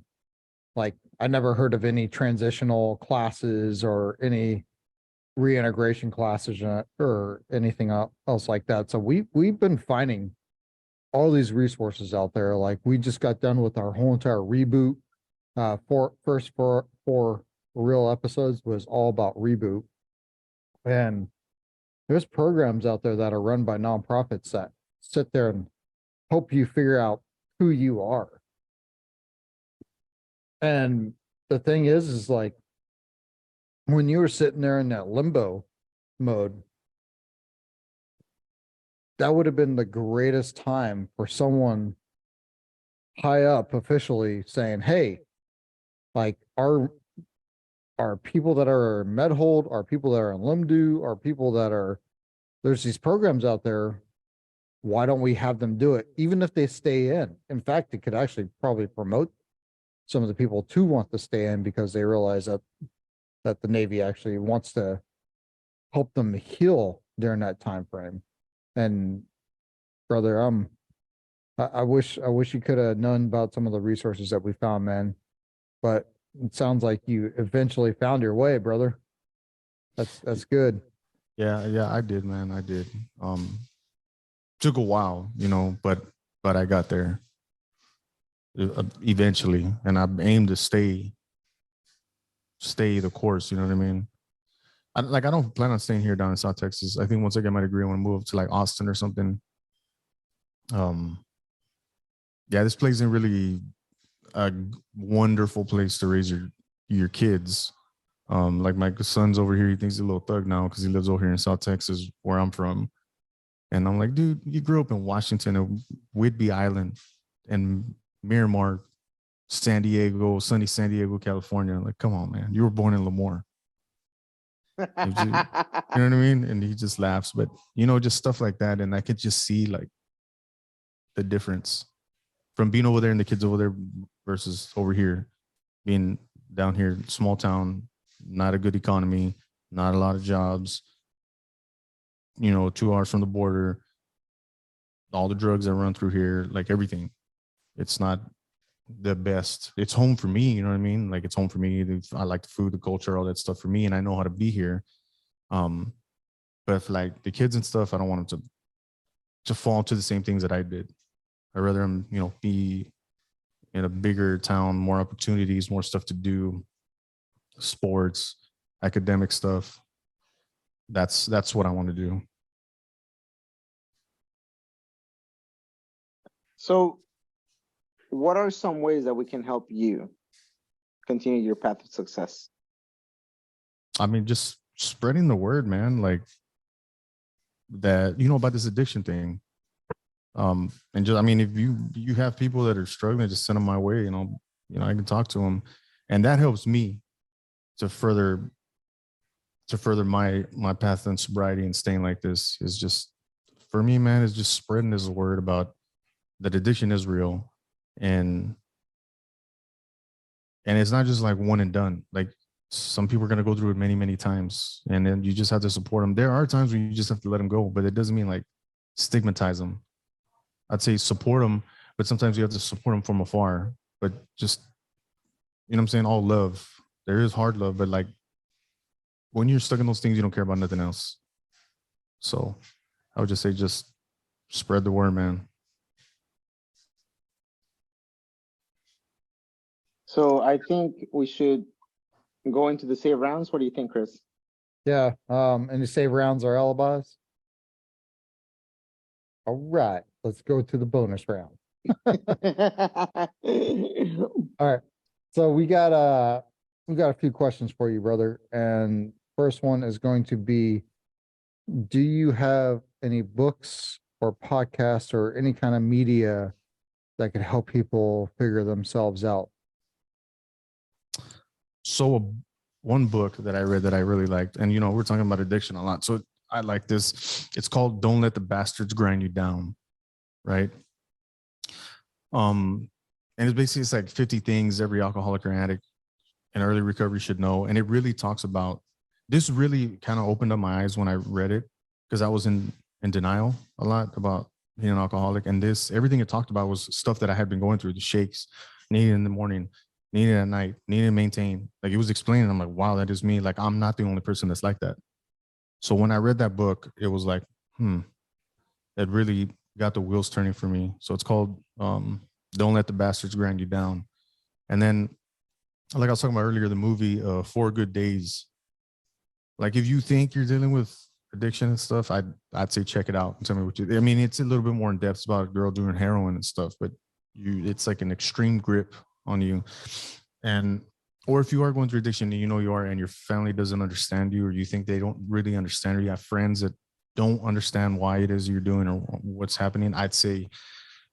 Like I never heard of any transitional classes or any reintegration classes or anything else like that. So we've been finding all these resources out there. Like we just got done with our whole entire reboot. First four real episodes was all about reboot. And there's programs out there that are run by nonprofits that sit there and help you figure out who you are. And the thing is like when you were sitting there in that limbo mode, that would have been the greatest time for someone high up officially saying, hey, like our people that are in Medhold, our people that are in Limdu, our people that are, there's these programs out there. Why don't we have them do it? Even if they stay in. In fact, it could actually probably promote some of the people to want to stay in because they realize that the Navy actually wants to help them heal during that time frame. And brother, I wish you could have known about some of the resources that we found, man. But it sounds like you eventually found your way, brother. That's good. Yeah, I did, man. I did. Took a while, you know, but I got there eventually, and I aim to stay the course. You know what I mean? I don't plan on staying here down in South Texas. I think once I get my degree, I want to move to like Austin or something. Yeah, this place isn't really a wonderful place to raise your kids. Like my son's over here, he thinks he's a little thug now because he lives over here in South Texas, where I'm from. And I'm like, dude, you grew up in Washington, Whidbey Island. in Miramar, San Diego, sunny San Diego, California. Like, come on, man. You were born in Lemoore. You know what I mean? And he just laughs. But, just stuff like that. And I could just see like the difference from being over there and the kids over there versus over here, being down here, small town, not a good economy, not a lot of jobs, 2 hours from the border, all the drugs that run through here, like everything. It's not the best. It's home for me, you know what I mean? Like, it's home for me. I like the food, the culture, all that stuff for me, and I know how to be here. But if like the kids and stuff, I don't want them to fall into the same things that I did. I'd rather them, be in a bigger town, more opportunities, more stuff to do, sports, academic stuff. That's what I want to do. So what are some ways that we can help you continue your path of success? I mean, just spreading the word, man, like that, about this addiction thing. And just, I mean, if you have people that are struggling, just send them my way, I can talk to them, and that helps me to further my path in sobriety and staying like this. Is just, for me, man, is just spreading this word about that addiction is real, and it's not just like one and done. Like, some people are going to go through it many, many times, and then you just have to support them. There are times when you just have to let them go, but it doesn't mean like stigmatize them. I'd say support them, but sometimes you have to support them from afar. But just, what I'm saying, all love. There is hard love, but like when you're stuck in those things, you don't care about nothing else. So I would just say, just spread the word, man. So I think we should go into the save rounds. What do you think, Chris? Yeah. And the save rounds are alibis. All right, let's go to the bonus round. All right. So we got a few questions for you, brother. And first one is going to be, do you have any books or podcasts or any kind of media that could help people figure themselves out? So one book that I read that I really liked, and we're talking about addiction a lot, so I like this. It's called "Don't Let the Bastards Grind You Down," right? And it's like 50 things every alcoholic or addict in early recovery should know, and it really talks about this. Really kind of opened up my eyes when I read it, because I was in denial a lot about being an alcoholic, and everything it talked about was stuff that I had been going through: the shakes, needed in the morning, needed at night, needed to maintain. Like, it was explaining, I'm like, wow, that is me. Like, I'm not the only person that's like that. So when I read that book, it was like, it really got the wheels turning for me. So it's called Don't Let the Bastards Grind You Down. And then, like I was talking about earlier, the movie 4 Good Days. Like, if you think you're dealing with addiction and stuff, I'd say check it out and tell me what you. I mean, it's a little bit more in depth. It's about a girl doing heroin and stuff, but it's like an extreme grip on you. Or if you are going through addiction and you are, and your family doesn't understand you, or you think they don't really understand, or you have friends that don't understand why it is you're doing or what's happening, I'd say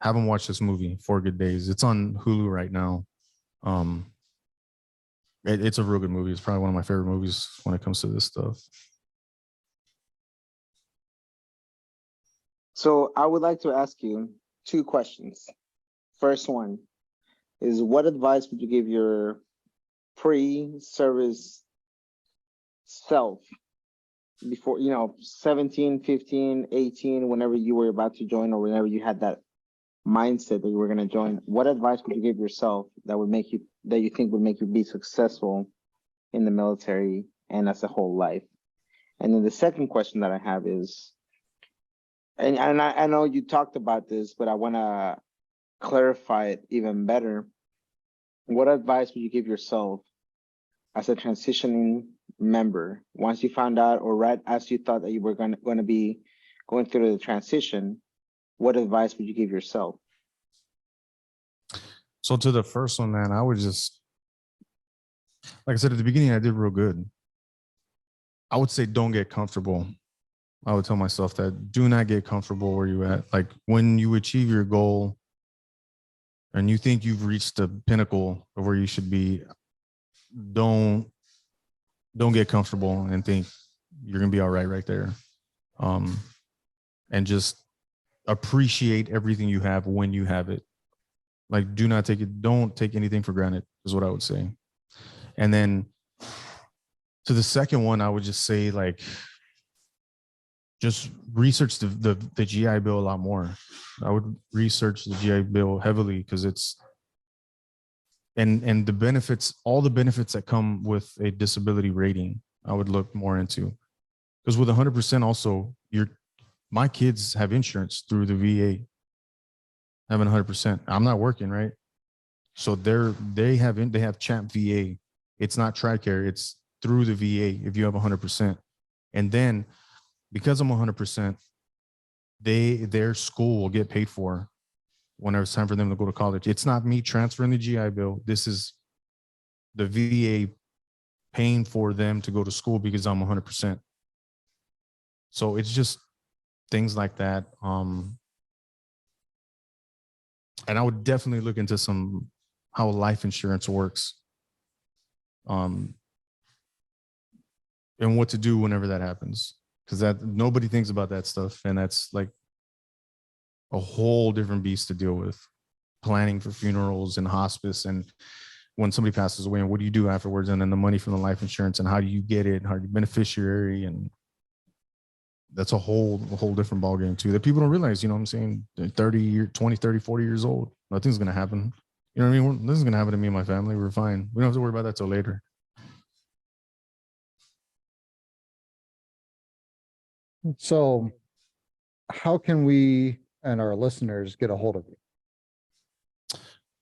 have them watch this movie, 4 Good Days. It's on Hulu right now. It's a real good movie. It's probably one of my favorite movies when it comes to this stuff. So I would like to ask you 2 questions. First one is, what advice would you give your pre-service self before, 17, 15, 18, whenever you were about to join, or whenever you had that mindset that you were going to join? What advice would you give yourself that you think would make you be successful in the military and as a whole life? And then the second question that I have is, and I know you talked about this, but I want to clarify it even better. What advice would you give yourself as a transitioning member once you found out, or right as you thought that you were going to be going through the transition? What advice would you give yourself? So to the first one, man, I would just, like I said at the beginning, I did real good. I would say don't get comfortable. I would tell myself that do not get comfortable where you at. Like, when you achieve your goal, and you think you've reached the pinnacle of where you should be, don't get comfortable and think you're gonna be all right there. And just appreciate everything you have when you have it. Like, don't take anything for granted, is what I would say. And then to the second one, I would just say, like, just research the GI Bill a lot more. I would research the GI Bill heavily, because it's and the benefits, all the benefits that come with a disability rating, I would look more into. Because with 100%, also, my kids have insurance through the VA, having 100%. I'm not working, right? So they have Champ VA. It's not TRICARE, it's through the VA if you have 100%. And then because I'm 100%, their school will get paid for whenever it's time for them to go to college. It's not me transferring the GI Bill. This is the VA paying for them to go to school because I'm 100%. So it's just things like that. And I would definitely look into how life insurance works. And what to do whenever that happens. Because that nobody thinks about that stuff. And that's like a whole different beast to deal with. Planning for funerals and hospice, and when somebody passes away, and what do you do afterwards, and then the money from the life insurance, and how do you get it, how do you beneficiary, and that's a whole different ballgame too that people don't realize. You know what I'm saying? They're 20, 30, 40 years old. Nothing's gonna happen. You know what I mean? Nothing's gonna happen to me and my family. We're fine. We don't have to worry about that till later. So how can we and our listeners get a hold of you?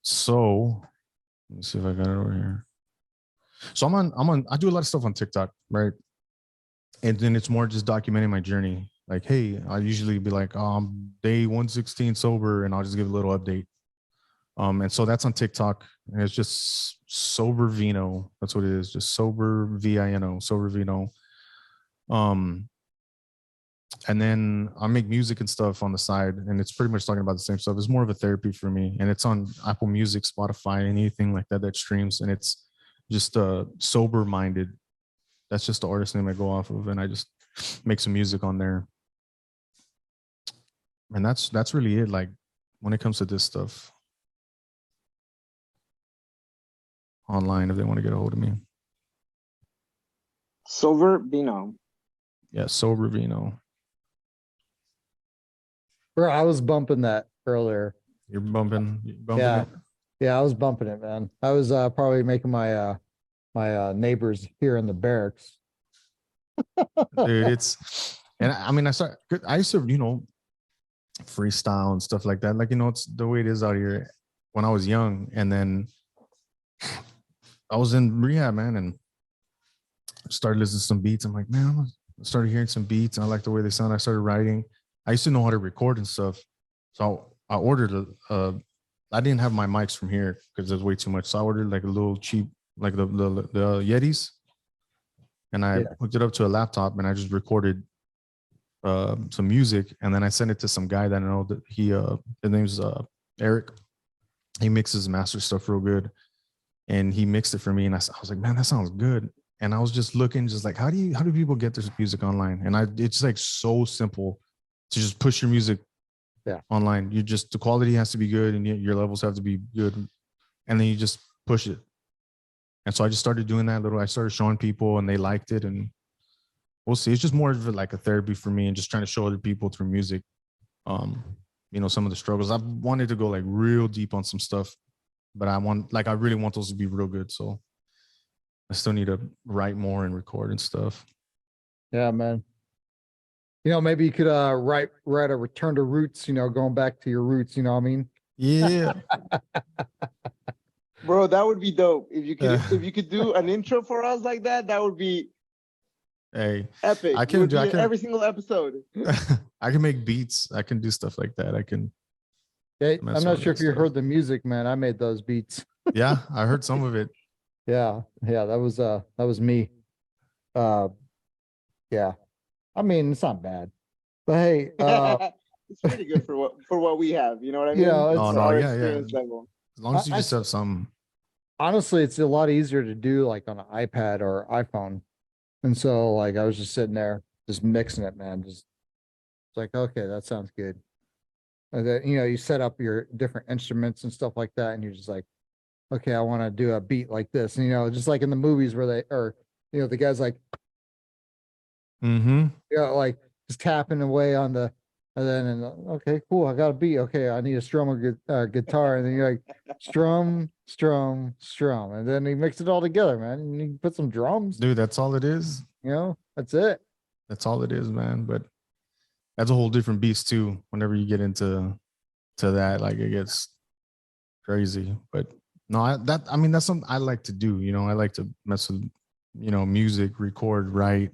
So let me see if I got it over here. So I do a lot of stuff on TikTok, right? And then it's more just documenting my journey. Like, hey, I usually be like, day 116 sober, and I'll just give a little update. And so that's on TikTok, and it's just Sober Vino. That's what it is, just Sober VINO, Sober Vino. And then I make music and stuff on the side, and it's pretty much talking about the same stuff. It's more of a therapy for me, and it's on Apple Music, Spotify, anything like that streams, and it's just Sober Minded. That's just the artist name I go off of, and I just make some music on there. And that's really it. Like, when it comes to this stuff online, if they want to get a hold of me. Sober Vino. Yeah, Sober Vino. Bro, I was bumping that earlier. You're bumping Yeah. it? Yeah, I was bumping it, man. I was probably making my neighbors here in the barracks. Dude, and I mean, I used to, freestyle and stuff like that. Like, it's the way it is out here when I was young. And then I was in rehab, man, and started listening to some beats. I'm like, man, I started hearing some beats, and I like the way they sound. I started writing. I used to know how to record and stuff. So I ordered I didn't have my mics from here because there's way too much. So I ordered like a little cheap, like the Yetis. And I hooked it up to a laptop, and I just recorded some music, and then I sent it to some guy that I know that his name's Eric. He mixes and masters stuff real good, and he mixed it for me. And I was like, man, that sounds good. And I was just looking, just like, how do people get this music online? And it's like so simple to just push your music online. The quality has to be good, and your levels have to be good, and then you just push it. And so I just started doing that I started showing people, and they liked it, and we'll see. It's just more of like a therapy for me, and just trying to show other people through music, some of the struggles. I've wanted to go like real deep on some stuff, but I really want those to be real good. So I still need to write more and record and stuff. Yeah, man. Maybe you could write a Return to Roots, going back to your roots, you know what I mean? Yeah. Bro, that would be dope. If you could do an intro for us like that, that would be epic. I can do every single episode. I can make beats. I can do stuff like that. I can. Yeah, I'm not sure if you heard the music, man. I made those beats. Yeah, I heard some of it. Yeah, that was me. Yeah. I mean, it's not bad, but hey, it's pretty good for what we have. You know what I mean? Yeah, It's our experience level. As long as you I- just have some. Honestly, it's a lot easier to do like on an iPad or iPhone. And so like I was just sitting there just mixing it, man. Just it's like, okay, that sounds good. And then you set up your different instruments and stuff like that, and you're just like, okay, I want to do a beat like this. And just like in the movies where the guy's like, Mm-hmm. like just tapping away on the okay, cool, I got a beat. Okay, I need a strum or guitar, and then you're like strum, strum, strum, and then he mix it all together, man. And you put some drums, Dude, that's all it is. That's it. That's all it is, man. But that's a whole different beast too. Whenever you get into that, like it gets crazy. But no, that's something I like to do. I like to mess with, music, record, write,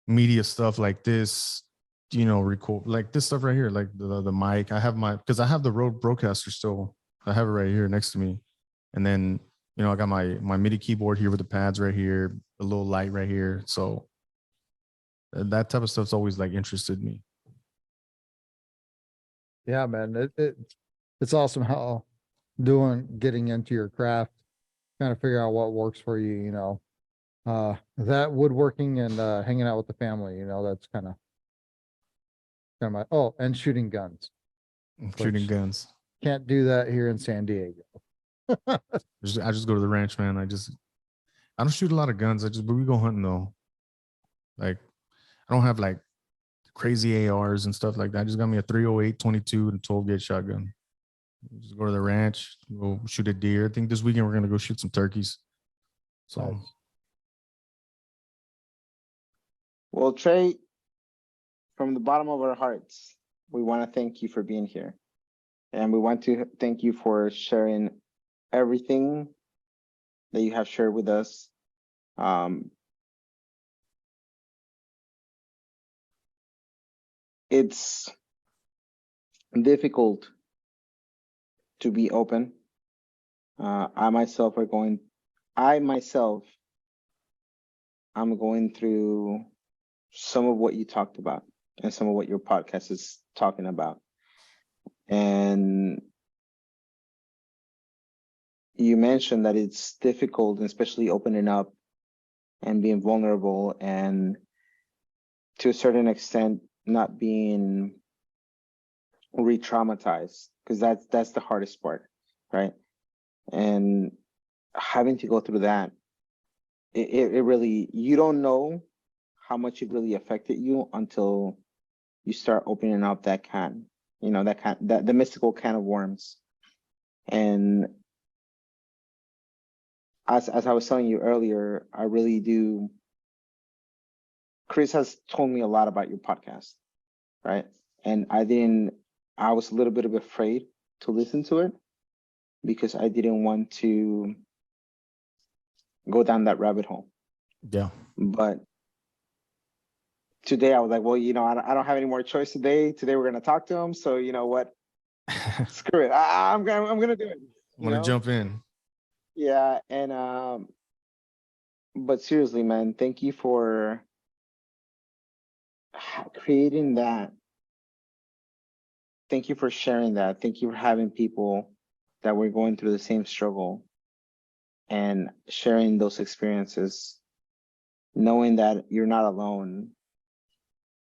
media stuff like this. Record like this stuff right here, like the mic. I have because I have the Rode Broadcaster still. I have it right here next to me, and then I got my MIDI keyboard here with the pads right here, a little light right here. So that type of stuff's always like interested me. Yeah, man. It's awesome how getting into your craft, kind of figure out what works for you. That woodworking and hanging out with the family. That's kind of my and shooting guns. Shooting Which- guns. Can't do that here in San Diego. I just go to the ranch, man. I don't shoot a lot of guns. But we go hunting though. Like I don't have like crazy ARs and stuff like that. I just got me a 308, 22, and 12 gauge shotgun. Just go to the ranch, go shoot a deer. I think this weekend we're gonna go shoot some turkeys. So Nice. Well, Trey, from the bottom of our hearts, we want to thank you for being here. And we want to thank you for sharing everything that you have shared with us. It's difficult to be open. I myself, I'm going through some of what you talked about and some of what your podcast is talking about. And you mentioned that it's difficult, especially opening up and being vulnerable, and to a certain extent, not being re-traumatized, because that's the hardest part, right? And having to go through that, it really, you don't know how much it really affected you until you start opening up that can, the mystical can of worms. And as I was telling you earlier, I really do. Chris has told me a lot about your podcast, right? And I was a little bit afraid to listen to it because I didn't want to go down that rabbit hole. yeah. But today I was like, well, I don't have any more choice today. Today we're gonna talk to him. So you know what? Screw it. I'm gonna do it. I'm gonna jump in. Yeah, and but seriously, man, thank you for creating that. Thank you for sharing that. Thank you for having people that were going through the same struggle and sharing those experiences, knowing that you're not alone,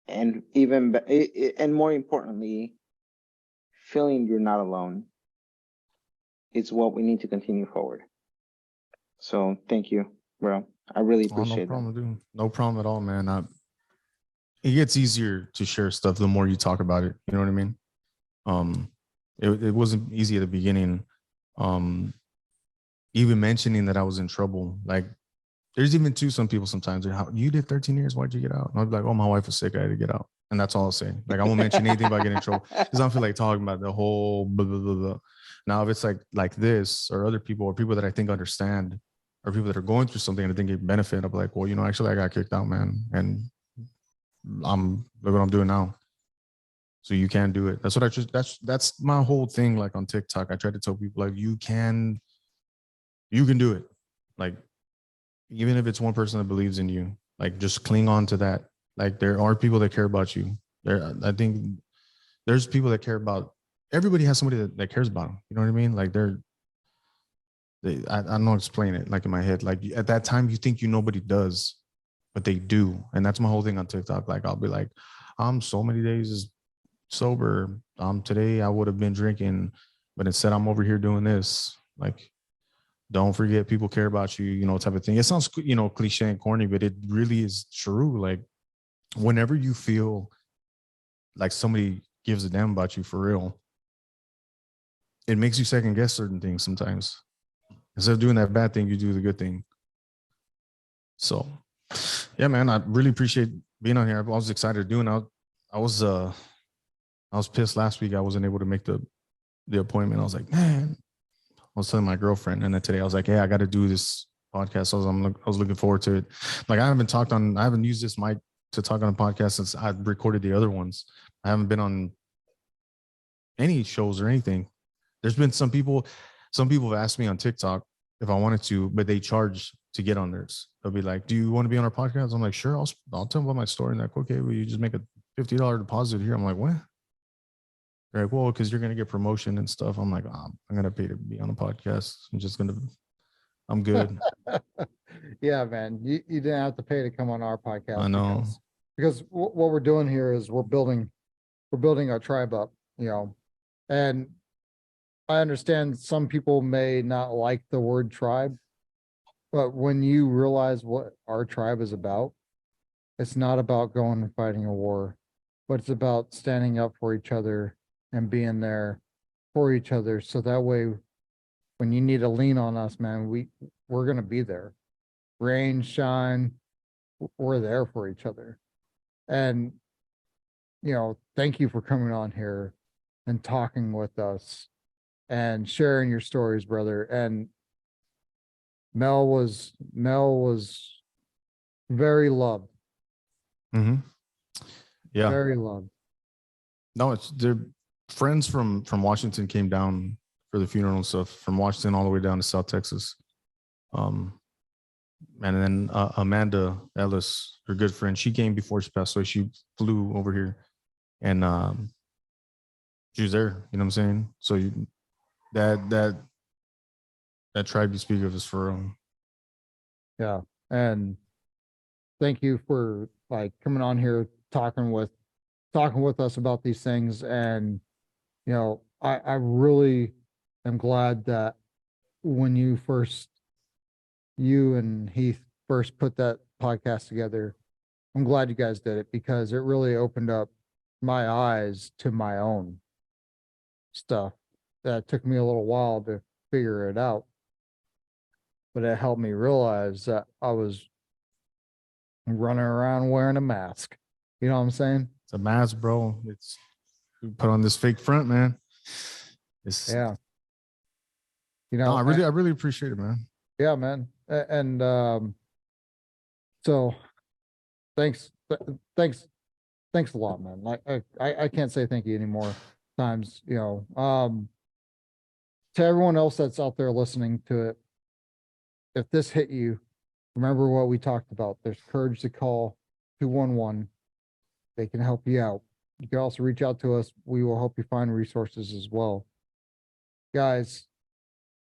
and and more importantly, feeling you're not alone is what we need to continue forward. So thank you, bro. I really appreciate no problem, dude. No problem at all, man. It gets easier to share stuff the more you talk about it. You know what I mean? It wasn't easy at the beginning. Even mentioning that I was in trouble, like there's even some people sometimes, how you did 13 years, why'd you get out? And I'll be like, oh, my wife was sick, I had to get out. And that's all I'll say. Like I won't mention anything about getting in trouble because I don't feel like talking about the whole blah, blah, blah, blah. Now, if it's like this or other people or people that I think understand or people that are going through something and I think it benefit, I'll be like, well, actually I got kicked out, man. And look what I'm doing now. So you can do it. That's what that's my whole thing. Like on TikTok, I try to tell people like, you can do it. Like, even if it's one person that believes in you, like just cling on to that. Like there are people that care about you. I think there's people that care about everybody has somebody that cares about them. You know what I mean? Like I don't know how to explain it like in my head. Like at that time you think nobody does, but they do. And that's my whole thing on TikTok. Like I'll be like, I'm so many days sober. Today I would have been drinking, but instead I'm over here doing this. Like, don't forget people care about you, type of thing. It sounds, cliche and corny, but it really is true. Like whenever you feel like somebody gives a damn about you for real, it makes you second guess certain things sometimes. Instead of doing that bad thing, you do the good thing. So yeah, man, I really appreciate being on here. I was excited to do it. I was pissed last week I wasn't able to make the appointment. I was like, man, I was telling my girlfriend, and then today I was like, hey, I got to do this podcast. So I was looking forward to it. Like I haven't used this mic to talk on a podcast since I recorded the other ones. I haven't been on any shows or anything. There's been some people have asked me on TikTok if I wanted to, but they charge to get on theirs. They'll be like, do you want to be on our podcast? I'm like, sure, I'll tell them about my story. And they're like, okay, will you just make a $50 deposit here? I'm like, what? They're like, well, because you're going to get promotion and stuff. I'm like, I'm going to pay to be on a podcast. I'm good. Yeah, man. You didn't have to pay to come on our podcast. I know. Because what we're doing here is we're building our tribe up, and I understand some people may not like the word tribe, but when you realize what our tribe is about, it's not about going and fighting a war, but it's about standing up for each other and being there for each other. So that way, when you need to lean on us, man, we're going to be there. Rain, shine, we're there for each other. And, thank you for coming on here and talking with us and sharing your stories, brother. And Mel was very loved. Mm-hmm. Yeah. Very loved. No, their friends from Washington came down for the funeral and stuff, from Washington all the way down to South Texas. And then Amanda Ellis, her good friend, she came before she passed away. She flew over here, and she was there. You know what I'm saying? So that tribe you speak of is for Yeah, and thank you for coming on here, talking with us about these things. And I really am glad that when you and Heath first put that podcast together, I'm glad you guys did it, because it really opened up my eyes to my own stuff. That took me a little while to figure it out, but it helped me realize that I was running around wearing a mask. You know what I'm saying? It's a mask, bro. It's put on this fake front, man. Yeah. No, I really appreciate it, man. Yeah, man. And so thanks a lot, man. Like I can't say thank you anymore times, to everyone else that's out there listening to it. If this hit you, remember what we talked about. There's courage to call 211. They can help you out. You can also reach out to us. We will help you find resources as well. Guys,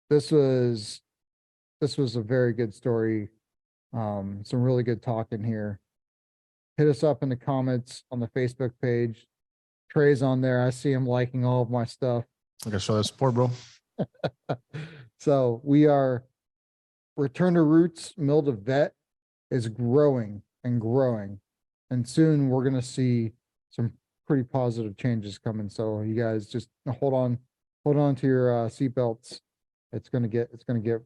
this was a very good story. Some really good talk in here. Hit us up in the comments on the Facebook page. Trey's on there. I see him liking all of my stuff. I gotta show that support, bro. So we are Return to Roots Mil2Vet is growing and growing. And soon we're gonna see some pretty positive changes coming. So you guys just hold on to your seatbelts. It's gonna get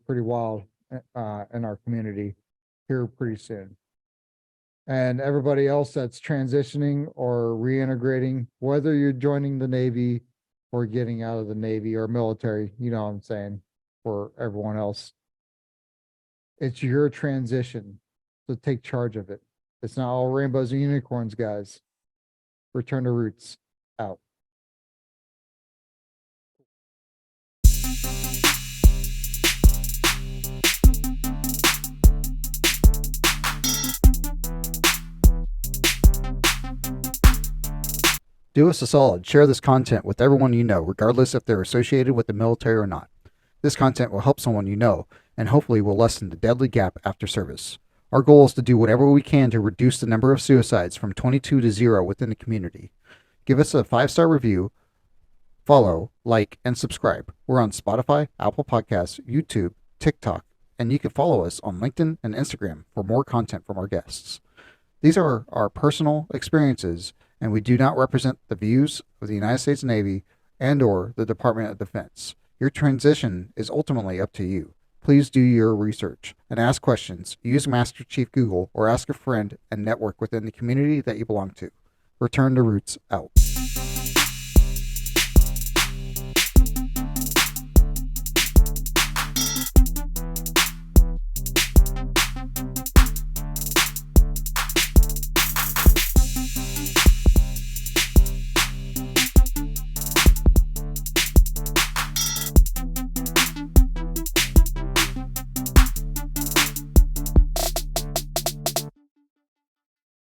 pretty wild in our community here pretty soon. And everybody else that's transitioning or reintegrating, whether you're joining the Navy or getting out of the Navy or military, you know what I'm saying, for everyone else, it's your transition. So take charge of it. It's not all rainbows and unicorns, guys. Return to Roots out. Do us a solid, share this content with everyone you know, regardless if they're associated with the military or not. This content will help someone you know, and hopefully will lessen the deadly gap after service. Our goal is to do whatever we can to reduce the number of suicides from 22 to 0 within the community. Give us a 5-star review, follow, like, and subscribe. We're on Spotify, Apple Podcasts, YouTube, TikTok, and you can follow us on LinkedIn and Instagram for more content from our guests. These are our personal experiences, and we do not represent the views of the United States Navy and/or the Department of Defense. Your transition is ultimately up to you. Please do your research and ask questions. Use Master Chief Google or ask a friend and network within the community that you belong to. Return to Roots out.